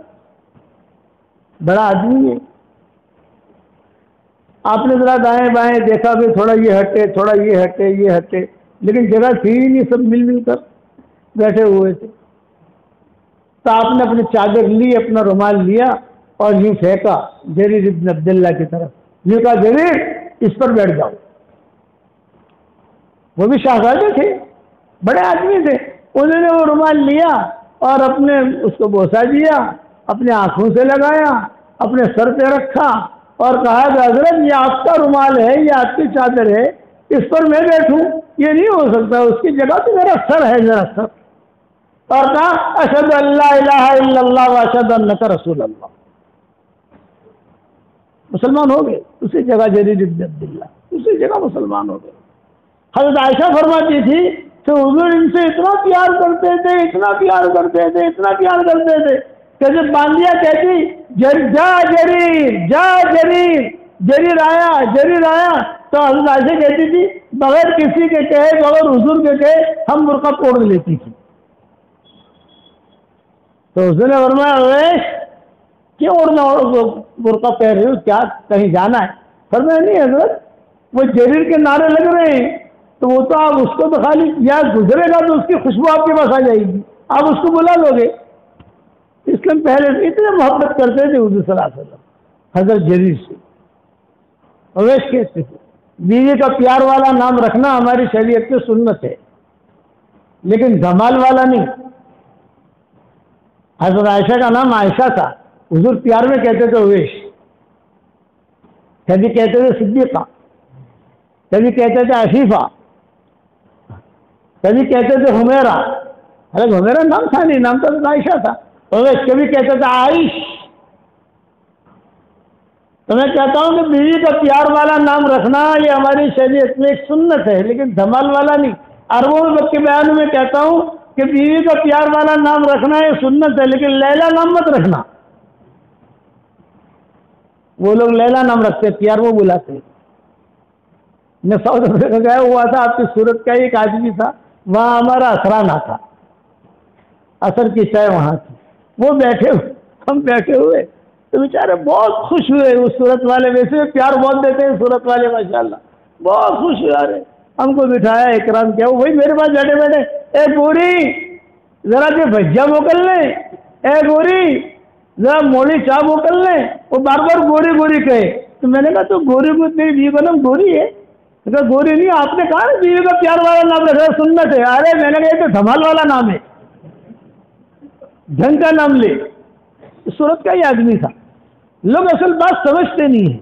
بڑا آدمی ہے. آپ نے ذرا دائیں بائیں دیکھا بھی, تھوڑا یہ ہٹے تھوڑا یہ ہٹے, لیکن جگہ تھی ہی نہیں, سب مل کر بیٹھے ہوئے تھے. تو آپ نے اپنی چادر لی, اپنا رومال لیا اور یوں پھینکا جریر ابن عبداللہ کی طرف. یوں کہا جریر اس پر بیٹھ جاؤ. وہ بھی شہزادے تھے, بڑے آدمی تھے. انہوں نے وہ رومال لیا اور اپنے اس کو بوسا دیا, اپنے آنکھوں سے لگایا, اپنے سر پہ رکھا اور کہا کہ حضرت یہ آپ کا رومال ہے, یہ آپ کی چادر ہے, اس پر میں بیٹھوں یہ نہیں ہو سکتا, اس کی جگہ تو میرا سر ہے, میرا سر. اور کہا اشہد ان لا الہ الا اللہ و اشہد انک رسول اللہ. مسلمان ہو گئے اسی جگہ جریر ابن عبداللہ, اسی جگہ مسلمان ہو گئے. حضرت عائشہ فرماتی تھی کہ حضور ان سے اتنا پیار کرتے تھے کہ جب باندیا کہتی جا جریر آیا تو حضرت عائشہ کہتی تھی بغیر کسی کے کہے, بغیر حضور کے کہے ہم برقع توڑ لیتی تھی. تو حضور نے فرمایا کیوں اڑنا برقع پہن رہی ہو, کیا کہیں جانا ہے؟ فرمایا نہیں حضرت, وہ جریر کے نعرے لگ رہے ہیں تو وہ تو آپ اس کو تو خالی یا گزرے گا تو اس کی خوشبو آپ کے پاس آ جائے گی, آپ اس کو بلا لو گے. اس لیے پہلے سے اتنے محبت کرتے تھے حضور صلی اللہ علیہ وسلم حضرت جریر سے. اویس کہتے تھے بیوی کا پیار والا نام رکھنا ہماری شریعت کی سنت ہے, لیکن دھمال والا نہیں. حضرت عائشہ کا نام عائشہ تھا, حضور پیار میں کہتے تھے اویش, کبھی کہتے تھے صدیقہ, کبھی کہتے تھے عفیفہ, کبھی کہتے تھے حمیرہ. ارے حمیرہ نام تھا نہیں, نام تو عائشہ تھا. اویش کبھی کہتے تھے عائش. تو میں کہتا ہوں کہ بیوی کا پیار والا نام رکھنا یہ ہماری شریعت میں ایک سنت ہے, لیکن دھمال والا نہیں. عربوں میں کے بیان میں کہتا ہوں کہ بیوی کا پیار والا نام رکھنا یہ سنت ہے, لیکن لیلا نام مت رکھنا. وہ لوگ لیلا نام رکھتے, پیار وہ بلاتے. میں ساؤتھ افریقہ گیا ہوا تھا, آپ کی صورت کا ایک آدمی تھا, وہاں ہمارا اثرانہ تھا, اثر کی چائے وہاں تھی. وہ بیٹھے ہوئے, ہم بیٹھے ہوئے تو بیچارے بہت خوش ہوئے. اس صورت والے ویسے پیار بہت دیتے ہیں صورت والے ماشاءاللہ, بہت خوش ہوئے. ہم کو بٹھایا, اکرام کیا. وہی میرے پاس بیٹھے اے گوری ذرا کے بھجیا موکل لیں, اے گوری ذرا موڑی چاہ موکل لیں. وہ بار بار گوری گوری کہے. تو میں نے کہا تو گوری کو تیری بیوی کا نام گوری ہے؟ کہا گوری نہیں، آپ نے کہا نا بیوی کا پیار والا نام رکھا سنت ہے. ارے میں نے کہا یہ تو دھمال والا نام ہے، ڈھنگ کا نام لے. صورت کا ہی آدمی تھا. لوگ اصل بات سمجھتے نہیں ہیں.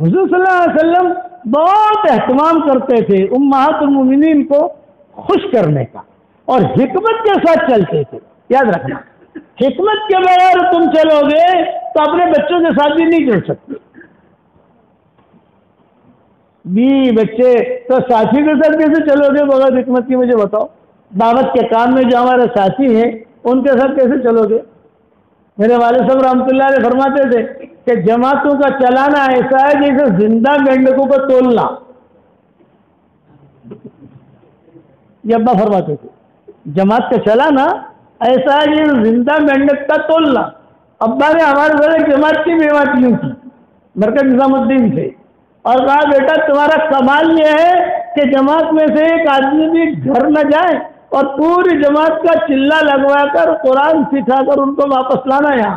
حضور صلی اللہ علیہ وسلم بہت اہتمام کرتے تھے امہات المومنین کو خوش کرنے کا، اور حکمت کے ساتھ چلتے تھے. یاد رکھنا، حکمت کے بغیر تم چلو گے تو اپنے بچوں کے ساتھ بھی نہیں چل سکتے. بچے تو ساتھی کے ساتھ کیسے چلو گے بغیر حکمت کی؟ مجھے بتاؤ. دعوت کے کام میں جو ہمارے ساتھی ہیں ان کے ساتھ کیسے چلو گے؟ میرے والد صاحب رحمۃ اللہ علیہ فرماتے تھے کہ جماعتوں کا چلانا ایسا ہے جیسے زندہ مینڈکوں کو تولنا. یہ ابا فرماتے تھے جماعت کا چلانا ایسا ہے جیسے زندہ مینڈک کا تولنا. ابا نے ہمارے ساتھ ایک جماعت کی بیواتیوں کی مرکز نظام الدین سے، اور کہا بیٹا تمہارا کمال یہ ہے کہ جماعت میں سے ایک آدمی بھی گھر نہ جائے اور پوری جماعت کا چلا لگوا کر قرآن سکھا کر ان کو واپس لانا. یہاں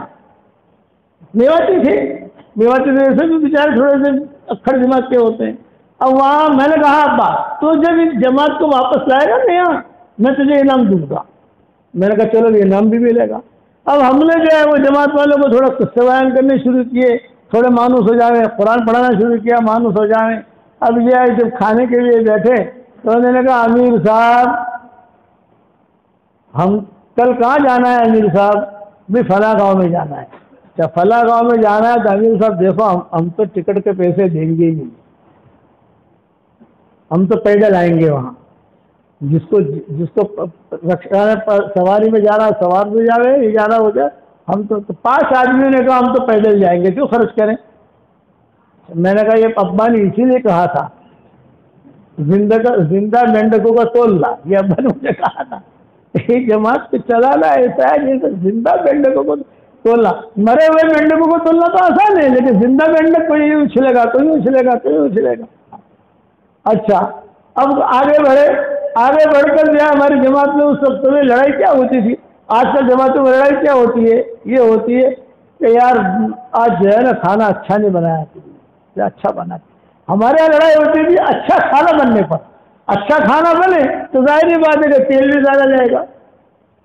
میواتی تھے، میواتی سے ایسے بھی بیچارے تھوڑے سے اکھڑ جماعت کے ہوتے ہیں. اب وہاں میں نے کہا ابا تو جب اس جماعت کو واپس لائے گا نا یہاں میں تجھے انعام دوں گا. میں نے کہا چلو یہ انعام بھی ملے گا. اب ہم نے جو ہے وہ جماعت والوں کو تھوڑا قصے بیان کرنے شروع کیے، تھوڑے مانوس ہو جائیں، قرآن پڑھانا شروع کیا، مانوس ہو جائیں. اب یہ جب کھانے کے لیے بیٹھے تو انہوں نے کہا امیر صاحب ہم کل کہاں جانا ہے؟ امیر صاحب بھی فلاں گاؤں میں جانا ہے. اچھا فلاں گاؤں میں جانا ہے تو امیر صاحب دیکھو ہم تو ٹکٹ کے پیسے دیں گے ہی نہیں، ہم تو پیدل آئیں گے. وہاں جس کو رکشا سواری میں جانا سوار میں جاوے، یہ جانا ہو جائے. ہم تو 5 آدمیوں نے کہا ہم تو پیدل جائیں گے، کیوں خرچ کریں؟ میں نے کہا یہ ابا نے اسی لیے کہا تھا زندہ مینڈکوں کا تولنا. یہ ابا نے مجھے کہا تھا یہ جماعت کو چلانا ایسا ہے جیسے زندہ مینڈکوں کو تولنا. مرے ہوئے مینڈکوں کو تولنا تو آسان ہے، لیکن زندہ مینڈک کوئی اچھلے گا کوئی اچھلے گا کوئی اچھلے گا. اچھا اب آگے بڑھ کر جو ہے ہماری جماعت میں اس وقت میں لڑائی کیا ہوتی تھی؟ آج کل جماعتوں میں لڑائی کیا ہوتی ہے؟ یہ ہوتی ہے کہ یار آج جو ہے نا کھانا اچھا نہیں بنایا تھی، اچھا بنا. ہمارے یہاں لڑائی ہوتی تھی اچھا کھانا بننے پر. اچھا کھانا بنے تو ظاہر بات ہے کہ تیل بھی زیادہ جائے گا،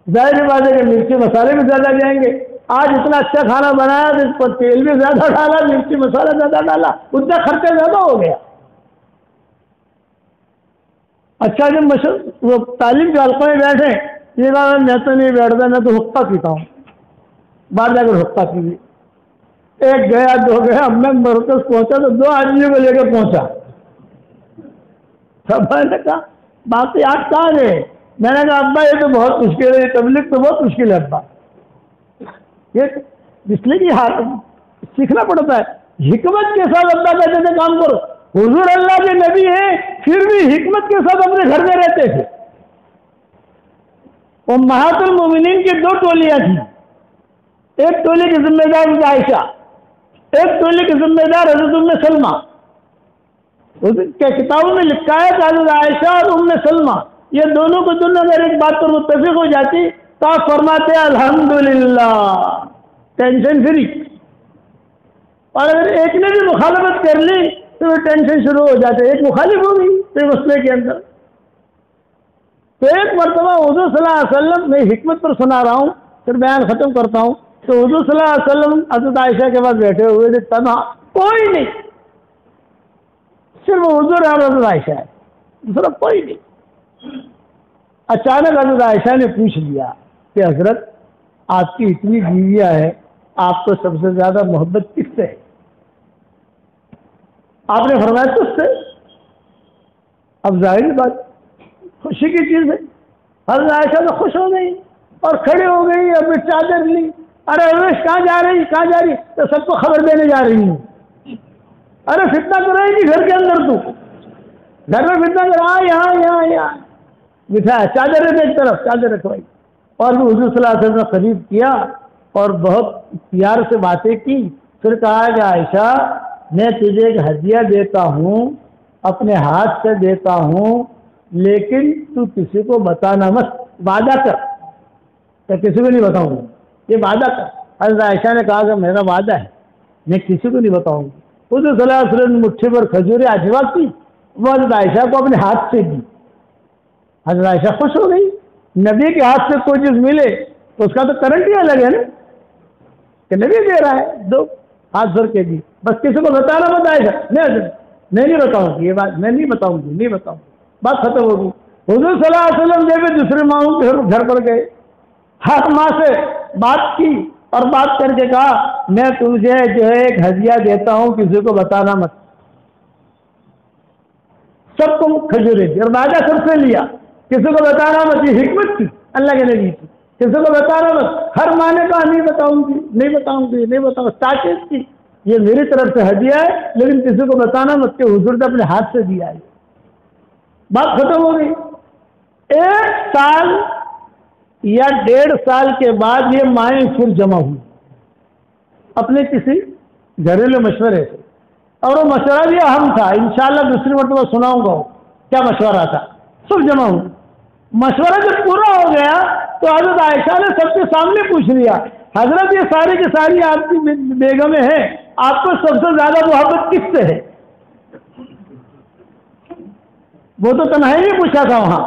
ظاہر بات ہے کہ مرچی مسالے بھی زیادہ جائیں گے. آج اتنا اچھا کھانا بنایا تو اس پر تیل بھی زیادہ ڈالا، مرچی مسالہ زیادہ ڈالا، اتنا خرچہ زیادہ ہو گیا. اچھا جب وہ تعلیم کے حلقے میں بیٹھے یہ کہا میں تو نہیں بیٹھتا، میں تو حقہ پیتا ہوں. باہر جا کر حقہ پی. ایک گیا 2 گیا، میں مرکز پہنچا تو 2 آدمیوں کو لے کر پہنچا. میں نے کہا باقی آپ کہاں گئے؟ میں نے کہا ابا یہ تو بہت مشکل ہے، تبلیغ تو بہت مشکل ہے ابا. یہ اس لیے کہ سیکھنا پڑتا ہے. حکمت کے ساتھ ابا کہتے تھے کام کرو. حضور اللہ کے نبی ہیں پھر بھی حکمت کے ساتھ اپنے گھر میں رہتے تھے. امہات المومنین کی 2 ٹولیاں تھیں. ایک ٹولی کی ذمہ دار حضرت عائشہ، ایک ٹولی کی ذمہ دار حضرت ام سلمہ. کتابوں میں لکھا ہے کہ حضرت عائشہ اور ام سلمہ یہ دونوں کو دونوں اگر ایک بات پر متفق ہو جاتی تو آپ فرماتے الحمدللہ ٹینشن فری. اور اگر ایک نے بھی مخالفت کر لی تو وہ ٹینشن شروع ہو جاتے. ایک مخالف ہوگی تو مسئلے کے اندر. تو ایک مرتبہ حضور صلی اللہ علیہ وسلم میں حکمت پر سنا رہا ہوں، پھر بیان ختم کرتا ہوں. تو حضور صلی اللہ علیہ وسلم حضرت عائشہ کے پاس بیٹھے ہوئے تھے، تنہا کوئی نہیں، صرف حضور اور حضرت عائشہ ہے، دوسرا کوئی نہیں. اچانک حضرت عائشہ نے پوچھ لیا کہ حضرت آپ کی اتنی بیویاں ہیں، آپ کو سب سے زیادہ محبت کس سے ہے؟ آپ نے فرمایا کس سے؟ اب ظاہر بات خوشی کی چیز ہے. حضرت عائشہ تو خوش ہو گئی اور کھڑی ہو گئی، اب چادر لی. ارے عروش کہاں جا رہی؟ تو سب کو خبر دینے جا رہی ہوں. ارے فتنہ تو رہے گی گھر کے اندر، تو گھر میں فتنہ کر یہاں بٹھایا، چادر ایک طرف چادر رکھوائی. اور بھی حضور صلی اللہ علیہ وسلم نے قریب کیا اور بہت پیار سے باتیں کی. پھر کہا کہ عائشہ میں تجھے ایک ہدیہ دیتا ہوں، اپنے ہاتھ سے دیتا ہوں، لیکن تو کسی کو بتانا مت، وعدہ کر. کہ کسی کو نہیں بتاؤں گا، یہ وعدہ کر. حضرت عائشہ نے کہا کہ میرا وعدہ ہے. میں کسی کو نہیں بتاؤں گی. حضور صلی اللہ علیہ وسلم نے مٹھی پر کھجوریں عجیبہ کی, وہ حضرت عائشہ کو اپنے ہاتھ سے دی. حضرت عائشہ خوش ہو گئی. نبی کے ہاتھ سے کوئی چیز ملے تو اس کا تو کرنٹ ہی الگ ہے نا, کہ نبی دے رہا ہے, دو ہاتھ بھر کے دی. بس کسی کو بتانا مت عائشہ, نہیں بتاؤں گی, یہ بات میں نہیں بتاؤں گی, بات ختم ہوگی. حضور صلی اللہ علیہ وسلم جب دوسرے ماؤں کے گھر پر گئے, ہر ماں سے بات کی اور بات کر کے کہا میں تجھے جو ہے ایک ہدیہ دیتا ہوں, کسی کو بتانا مت. سب کو کھجورے دی اور مادہ سب سے لیا, کسی کو بتانا مت. یہ حکمت تھی اللہ کے نبی کی, کسی کو بتانا مت. ہر ماں نے کہا نہیں بتاؤں گی. تاکید کی یہ میری طرف سے ہدیہ ہے, لیکن کسی کو بتانا مت کہ حضور نے اپنے ہاتھ سے دیا ہے. بات ختم ہو گئی. 1 سال یا 1.5 سال کے بعد یہ مائیں پھر جمع ہوئی اپنے کسی گھریلو مشورے سے, اور وہ مشورہ بھی اہم تھا. انشاءاللہ دوسری مرتبہ سناؤں گا کیا مشورہ تھا. سب جمع ہوئی. مشورہ جب پورا ہو گیا تو حضرت عائشہ نے سب کے سامنے پوچھ لیا, حضرت یہ ساری کی ساری آپ کی بیگمیں ہیں, آپ کو سب سے زیادہ محبت کس سے ہے؟ وہ تو تنہائی میں پوچھا تھا وہاں,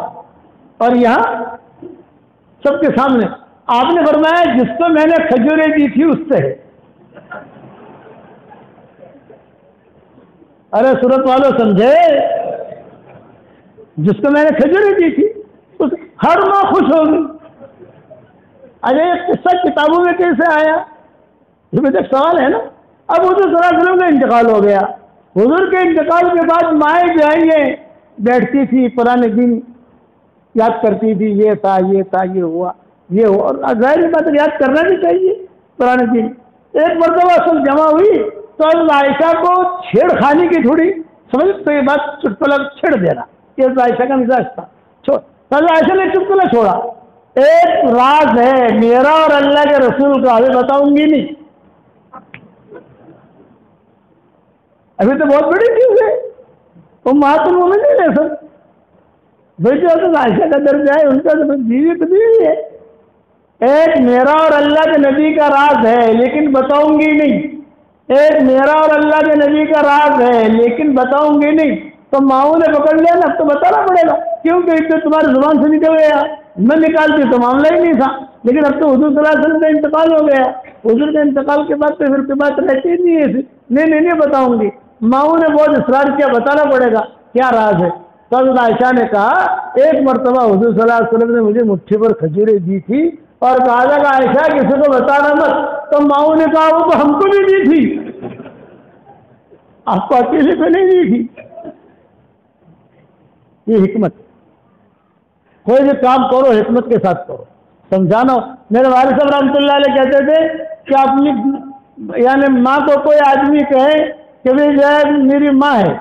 اور یہاں سب کے سامنے آپ نے فرمایا جس کو میں نے کھجوریں دی تھی اس سے ہے. ارے صورت والوں سمجھے, جس کو میں نے کھجوریں دی تھی اس ہر ماں خوش ہوگی. ارے یہ قصہ کتابوں میں کیسے آیا, یہ بھی ایک سوال ہے نا. اب حضور صلی اللہ علیہ وسلم کا انتقال ہو گیا. حضور کے انتقال کے بعد مائیں جو ہیں یہ بیٹھتی تھی, پرانے دن یاد کرتی تھی, یہ تھا, یہ ہوا. اور ظاہر بات یاد کرنا بھی چاہیے پرانے دن. ایک مرتبہ سب جمع ہوئی تو عائشہ کو چھیڑ خانی کی تھوڑی سمجھ, تو یہ بات چٹکلا چھیڑ دینا, یہ عائشہ کا مزاج تھا. عائشہ نے چٹکلا چھوڑا. ایک راز ہے میرا اور اللہ کے رسول کا, ابھی بتاؤں گی نہیں. ابھی تو بہت بڑی چیز ہے, امہات المومنین ہے سر. بھائی جو عائشہ کا درجہ ہے ان کا تو بیوی تو بیوی ہے. ایک میرا اور اللہ کے نبی کا راز ہے لیکن بتاؤں گی نہیں. ایک میرا اور اللہ کے نبی کا راز ہے لیکن بتاؤں گی نہیں. تو ماؤں نے پکڑ لیا نا, اب تو بتانا پڑے گا, کیونکہ اس سے تمہاری زبان سے نکل گیا. میں نکالتی تو معاملہ ہی نہیں تھا, لیکن اب تو حضور صلی اللہ علیہ وسلم کا انتقال ہو گیا. حضور کے انتقال کے بعد تو پھر کی بات رہتی نہیں ہے ایسی. نہیں بتاؤں گی. ماؤں نے بہت اصرار کیا, بتانا پڑے گا کیا راز ہے. تو حضرت عائشہ نے کہا ایک مرتبہ حضور صلی اللہ علیہ وسلم نے مجھے مٹھی پر کھجوریں دی تھی اور کہا تھا کہ عائشہ کسی کو بتانا مت. تو ماؤں نے کہا وہ تو ہم کو بھی دی تھی, آپ کو اکیلے کو نہیں دی تھی. یہ حکمت, کوئی بھی کام کرو حکمت کے ساتھ کرو, سمجھانا. میرے والد صاحب رحمۃ اللہ علیہ کہتے تھے کہ اپنی یعنی ماں کو کوئی آدمی کہے کہ بھائی جو ہے میری ماں ہے,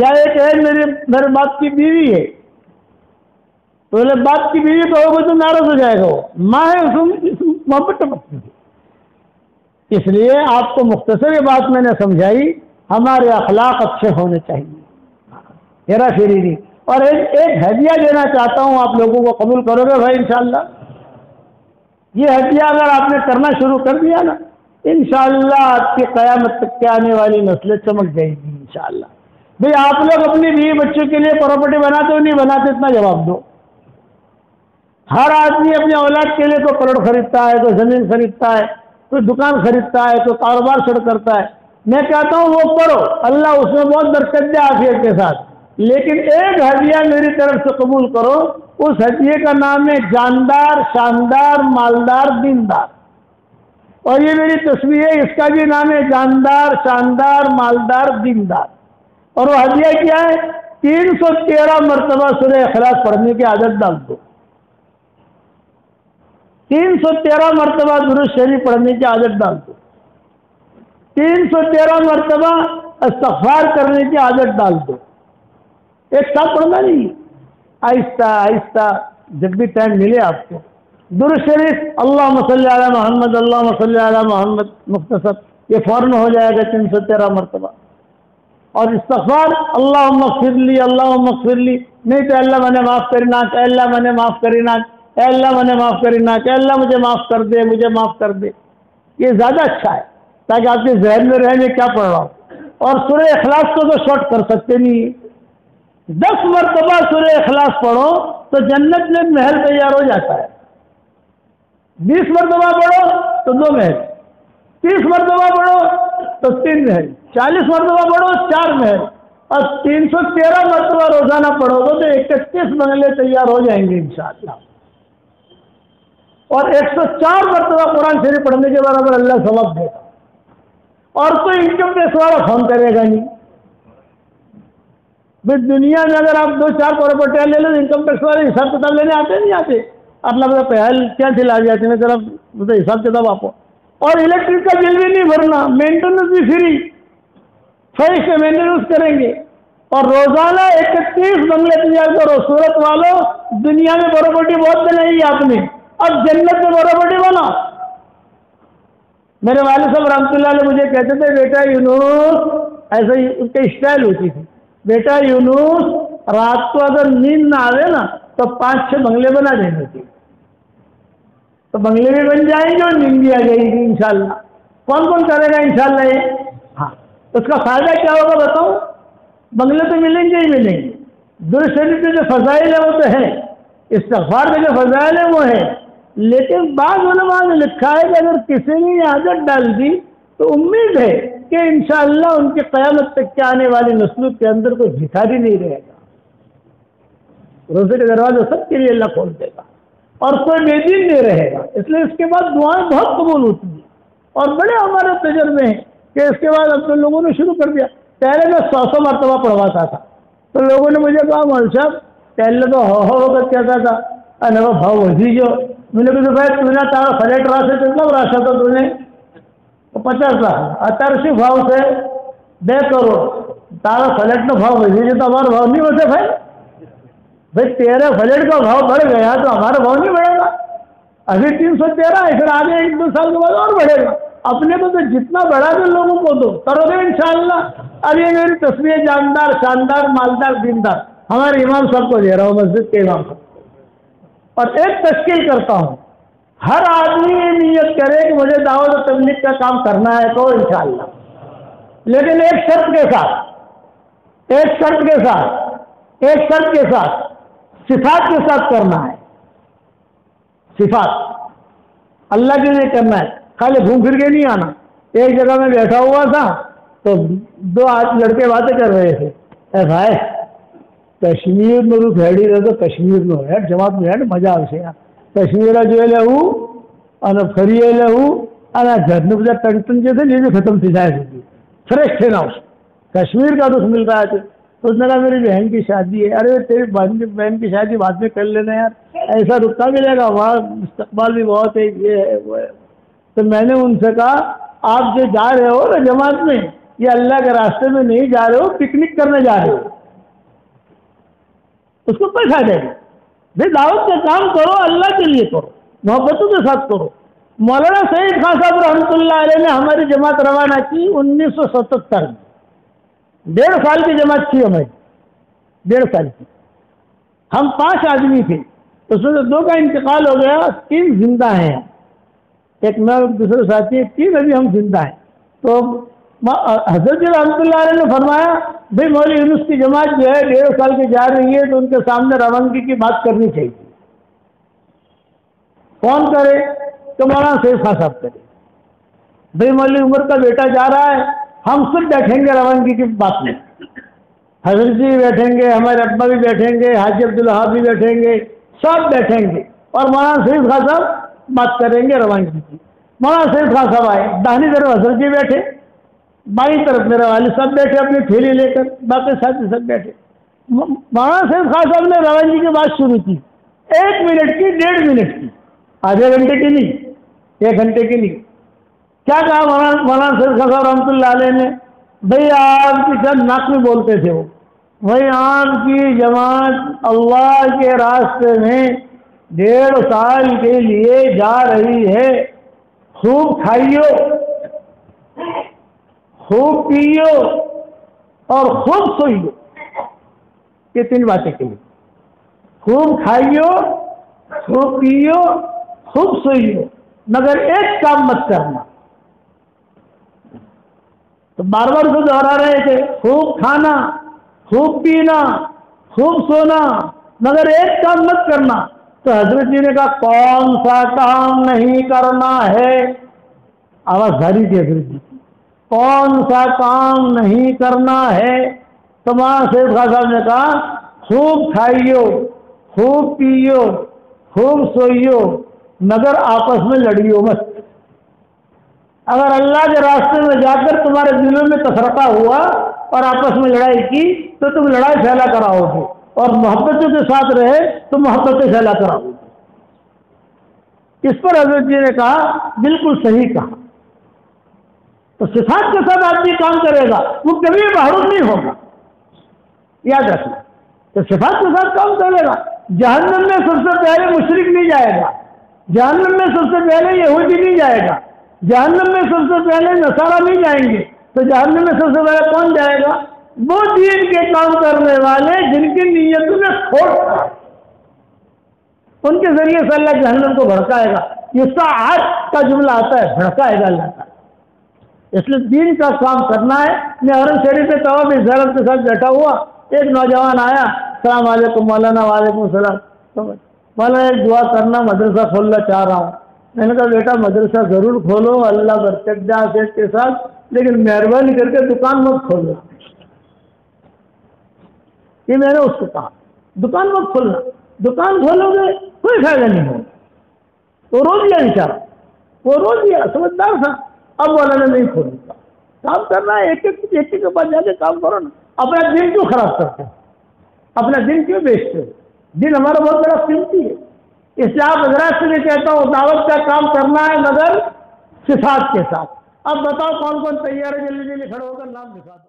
یا ایک ہے میرے باپ کی بیوی ہے, تو بولے باپ کی بیوی تو ہوگا تو ناراض ہو جائے گا. وہ ماں ہے, اس محبت ٹپکتی ہے. اس لیے آپ کو مختصر یہ بات میں نے سمجھائی, ہمارے اخلاق اچھے ہونے چاہیے, ہیرا پھیری نہیں. اور ایک ہدیہ دینا چاہتا ہوں, آپ لوگوں کو قبول کرو گے بھائی انشاءاللہ. یہ ہدیہ اگر آپ نے کرنا شروع کر دیا نا, انشاءاللہ آپ کی قیامت تک کے آنے والی نسلیں چمک جائے گی انشاءاللہ. بھئی آپ لوگ اپنی بیوی بچوں کے لیے پراپرٹی بناتے ہو نہیں بناتے, اتنا جواب دو. ہر آدمی اپنے اولاد کے لیے تو کروڑ خریدتا ہے, کوئی زمین خریدتا ہے, کوئی دکان خریدتا ہے, کوئی کاروبار شروع کرتا ہے. میں کہتا ہوں وہ کرو, اللہ اس میں بہت برکت دے عافیت کے ساتھ, لیکن ایک ہدیہ میری طرف سے قبول کرو. اس ہدیے کا نام ہے جاندار, شاندار, مالدار, دیندار. اور یہ میری تصویر ہے, اس کا بھی نام ہے جاندار, شاندار, مالدار, دیندار. اور وہ ہدیہ کیا ہے؟ 313 مرتبہ سورہ اخلاص پڑھنے کی عادت ڈال دو. 313 مرتبہ درود شریف پڑھنے کی عادت ڈال دو. 313 مرتبہ استغفار کرنے کی عادت ڈال دو. ایک ساتھ پڑھنا نہیں, آہستہ آہستہ جب بھی ٹائم ملے آپ کو. درود شریف اللہم صلی علی محمد, اللہم صلی علی محمد مختصر, یہ فوراً ہو جائے گا 313 مرتبہ. اور استغفار اللہم اغفر لی, اللہم اغفر لی, نہیں تو اللہ مجھے معاف کرینا, کہ اللہ مجھے معاف کرینا, اللہ مجھے معاف کرینا, کہ اللہ مجھے معاف کر دے, مجھے معاف کر دے. یہ زیادہ اچھا ہے. تاکہ آپ کے ذہن میں رہے میں کیا پڑھ رہا ہوں. اور سورہ اخلاص کو تو شارٹ کر سکتے نہیں. 10 مرتبہ سورہ اخلاص پڑھو تو جنت میں محل تیار ہو جاتا ہے. 20 مرتبہ پڑھو تو 2 محل, 30 مرتبہ پڑھو تو 3 محل, 40 مرتبہ پڑھو 4 محل, اور 313 مرتبہ روزانہ پڑھو گے تو 31 بنگلے تیار ہو جائیں گے انشاءاللہ. اور 104 مرتبہ قرآن شریف پڑھنے کے برابر اللہ ثواب دے گا. اور کوئی انکم ٹیکس والا فون کرے گا نہیں. بھائی دنیا میں اگر آپ 2-4 پراپرٹیاں لے لو انکم ٹیکس والے حساب کتاب لینے آتے نہیں آتے. اپنا پتا پہل کیا چلا جاتے ہیں طرف حساب کتاب آپ کو. اور الیکٹرک کا بل بھی نہیں بھرنا, مینٹیننس بھی فری, فریش سے مینٹیننس کریں گے. اور روزانہ 31 بنگلے تیار کرو. سورت والوں دنیا میں پراپرٹی بہت بنائی ہے آپ نے, اب جنت میں پراپرٹی بنا. میرے والد صاحب رحمۃ اللہ علیہ مجھے کہتے تھے بیٹا یونس, ایسے ہی ان کی اسٹائل ہوتی تھی, بیٹا یونس رات کو اگر نیند نہ آئے نا تو 5-6 بنگلے بنا دینے تھے. تو بنگلے بھی بن جائیں گے اور نیند بھی آ جائے گی انشاءاللہ. کون کون کرے گا انشاءاللہ یہ؟ ہاں, اس کا فائدہ کیا ہوگا بتاؤں؟ بنگلے تو ملیں گے ہی ملیں گے. درود شریف کے جو فضائل ہے وہ تو ہے, استغفار کے جو فضائل ہے وہ ہے, لیکن بعض علماء نے لکھا ہے کہ اگر کسی نے یہ عادت ڈال دی تو امید ہے کہ انشاءاللہ ان کی قیامت تک کے آنے والی نسلوں کے اندر کوئی بھکاری نہیں رہے گا. روزے کے دروازے سب کے لیے اللہ کھول دے گا اور کوئی بے دین نہیں رہے گا. اس لیے اس کے بعد دعائیں بہت قبول ہوتی ہیں. اور بڑے ہمارے تجربے ہیں کہ اس کے بعد اب تو لوگوں نے شروع کر دیا. پہلے میں 100 مرتبہ پڑھواتا تھا تو لوگوں نے مجھے کہا مول صاحب پہلے تو ہو کر کہتا تھا ارے وہ بھاؤ وزی جو میں نے کہا بھائی تو نے تارا فلیٹ راہ سے کتنا راشا تھا تو نے 50 لاکھ اترسی بھاؤ سے 2 کروڑ تارا فلیٹ کا بھاؤ وزی جو تو ہمارا بھاؤ نہیں ہوتے بھائی تیرے فلیٹ کا بھاؤ بڑھ گیا تو ہمارا بھاؤ نہیں بڑھے گا. ابھی 313 ہے, پھر آگے 1-2 سال کے بعد اور بڑھے گا. اپنے کو تو جتنا بڑھا دے لوگوں کو دو کرو گے انشاءاللہ. اب یہ میری تصویر جاندار شاندار مالدار دیندار ہمارے امام صاحب کو دے رہا ہوں, مسجد کے امام صاحب. اور ایک تشکیل کرتا ہوں, ہر آدمی یہ نیت کرے کہ مجھے دعوت و تبلیغ کا کام کرنا ہے تو انشاءاللہ, لیکن ایک شرط کے ساتھ صفات کے ساتھ کرنا ہے. صفات اللہ کے لیے کرنا ہے, خالی گھوم پھر کے نہیں آنا. ایک جگہ میں بیٹھا ہوا تھا تو 2 لڑکے باتیں کر رہے تھے, اے بھائی کشمیر میں رو بھیڑی رہے تو کشمیر میں ہو یار جماعت میں یار مزہ آ سے یار کشمیر جو ہے لہو اور فری لہو اور گھر میں ٹنٹن جیسے نہیں ختم تھی جائے ہوتی فریش تھے نا اس کشمیر کا دکھ مل رہا ہے. تو اس نے کہا میری بہن کی شادی ہے. ارے تیری بہن کی شادی بعد میں کر لینا یار, ایسا رکا ملے گا وہاں استقبال بھی بہت ہے یہ ہے وہ ہے. تو میں نے ان سے کہا آپ جو جا رہے ہو نا جماعت میں یہ اللہ کے راستے میں نہیں جا رہے ہو, پکنک کرنے جا رہے ہو. اس کو کوئی فائدہ نہیں. بھائی دعوت کا کام کرو اللہ کے لیے کرو, محبتوں کے ساتھ کرو. مولانا سعید خان صاحب رحمۃ اللہ علیہ نے ہماری جماعت روانہ کی 1977 میں. 1.5 سال کی جماعت تھی ہماری, 1.5 سال کی. ہم 5 آدمی تھے, اس میں سے 2 کا انتقال ہو گیا, 3 زندہ ہیں. ایک میں دوسرے ساتھی 3 ابھی ہم زندہ ہیں. تو حضرت جی رحمۃ اللہ علیہ نے فرمایا بھائی مولوی یونس کی جماعت جو ہے 1.5 سال کی جا رہی ہے تو ان کے سامنے روانگی کی بات کرنی چاہیے. کون کرے تو مولانا سعید خان صاحب کرے. بھائی مولوی عمر کا بیٹا جا رہا ہے, ہم سب بیٹھیں گے روانگی کی بات میں. حضرت جی بیٹھیں گے, ہمارے ابا بھی بیٹھیں گے, حاجی عبدالوہاب بھی بیٹھیں گے, سب بیٹھیں گے اور مولانا سعید خان صاحب بات کریں گے روانگی کی. مولانا سعید خان صاحب آئے, داہنی طرف حضرت جی بیٹھے, بائیں طرف میرے والد صاحب بیٹھے اپنی تھیلی لے کر, باقی ساتھی سب بیٹھے. مولانا سعید خان صاحب نے روانگی کی بات شروع کی, 1 منٹ کی 1.5 منٹ کی, آدھے گھنٹے کی نہیں, 1 گھنٹے کی نہیں. کیا کہا مولانا سعید خان صاحب رحمۃ اللہ علیہ نے؟ بھائی آپ کی سب ناک میں بولتے تھے وہ, بھائی آپ کی جماعت اللہ کے راستے میں 1.5 سال کے لیے جا رہی ہے. خوب کھائیو, خوب پیو اور خوب سوئیو. یہ 3 باتیں کے لیے. خوب کھائیو, خوب پیو, خوب سوئیو, مگر ایک کام مت کرنا. تو بار بار اسے دوہرا رہے تھے، خوب کھانا، خوب پینا، خوب سونا، مگر ایک کام مت کرنا۔ تو حضرت جی نے کہا کون سا کام نہیں کرنا ہے؟ آواز بھاری تھی حضرت جی، کون سا کام نہیں کرنا ہے؟ تو مولانا سید خان صاحب نے کہا خوب کھائیو، خوب پیو، خوب سوئیو، مگر آپس میں لڑیو مت۔ اگر اللہ کے راستے میں جا کر تمہارے دلوں میں تفرقہ ہوا اور آپس میں لڑائی کی تو تم لڑائی پھیلا کر آؤ گے، اور محبتوں کے ساتھ رہے تو محبتیں پھیلا کر آؤ گے۔ اس پر حضرت جی نے کہا بالکل صحیح کہا۔ تو صفات کے ساتھ آدمی کام کرے گا وہ کبھی محروم نہیں ہوگا، یاد رکھنا۔ تو صفات کے ساتھ کام کرے گا۔ جہنم میں سب سے پہلے مشرک نہیں جائے گا، جہنم میں سب سے پہلے یہودی نہیں جائے گا، جہنم میں سب سے پہلے نصارہ نہیں جائیں گے، تو جہنم میں سب سے پہلے کون جائے گا؟ وہ دین کے کام کرنے والے جن کی نیتوں میں کھوٹ تھا، ان کے ذریعے سے اللہ جہنم کو بھڑکائے گا۔ یہ ساعت کا جملہ آتا ہے، بھڑکائے گا اللہ تعالیٰ۔ اس لیے دین کا کام کرنا ہے۔ میں حرم شریف میں طواف زیارت کے ساتھ بیٹھا ہوا، ایک نوجوان آیا، السلام علیکم مولانا۔ وعلیکم السلام۔ مولانا ایک دعا کرنا، مدرسہ کھولنا چاہ رہا ہوں۔ میں نے کہا بیٹا مدرسہ ضرور کھولو اللہ برکت دے آفیت کے ساتھ، لیکن مہربانی کر کے دکان مت کھولنا۔ یہ میں نے اس کو کہا دکان مت کھولنا، دکان کھولو گے کوئی فائدہ نہیں ہوگا۔ وہ رو دیا بیچارہ، وہ رو دیا، سمجھدار تھا۔ اب مولانا نہیں کھولوں گا، کام کرنا ہے، ایک ایک کے پاس جا کے کام کرو نا۔ اپنا دن کیوں خراب کرتے ہیں؟ اپنا دن کیوں بیچتے ہو؟ دن ہمارا بہت بڑا قیمتی ہے۔ اس لیے آپ حضرات سے بھی کہتا ہوں دعوت کا کام کرنا ہے مگر صفات کے ساتھ۔ اب بتاؤ کون کون تیار ہے؟ جلدی جلدی کھڑے ہو کر نام دکھا دو۔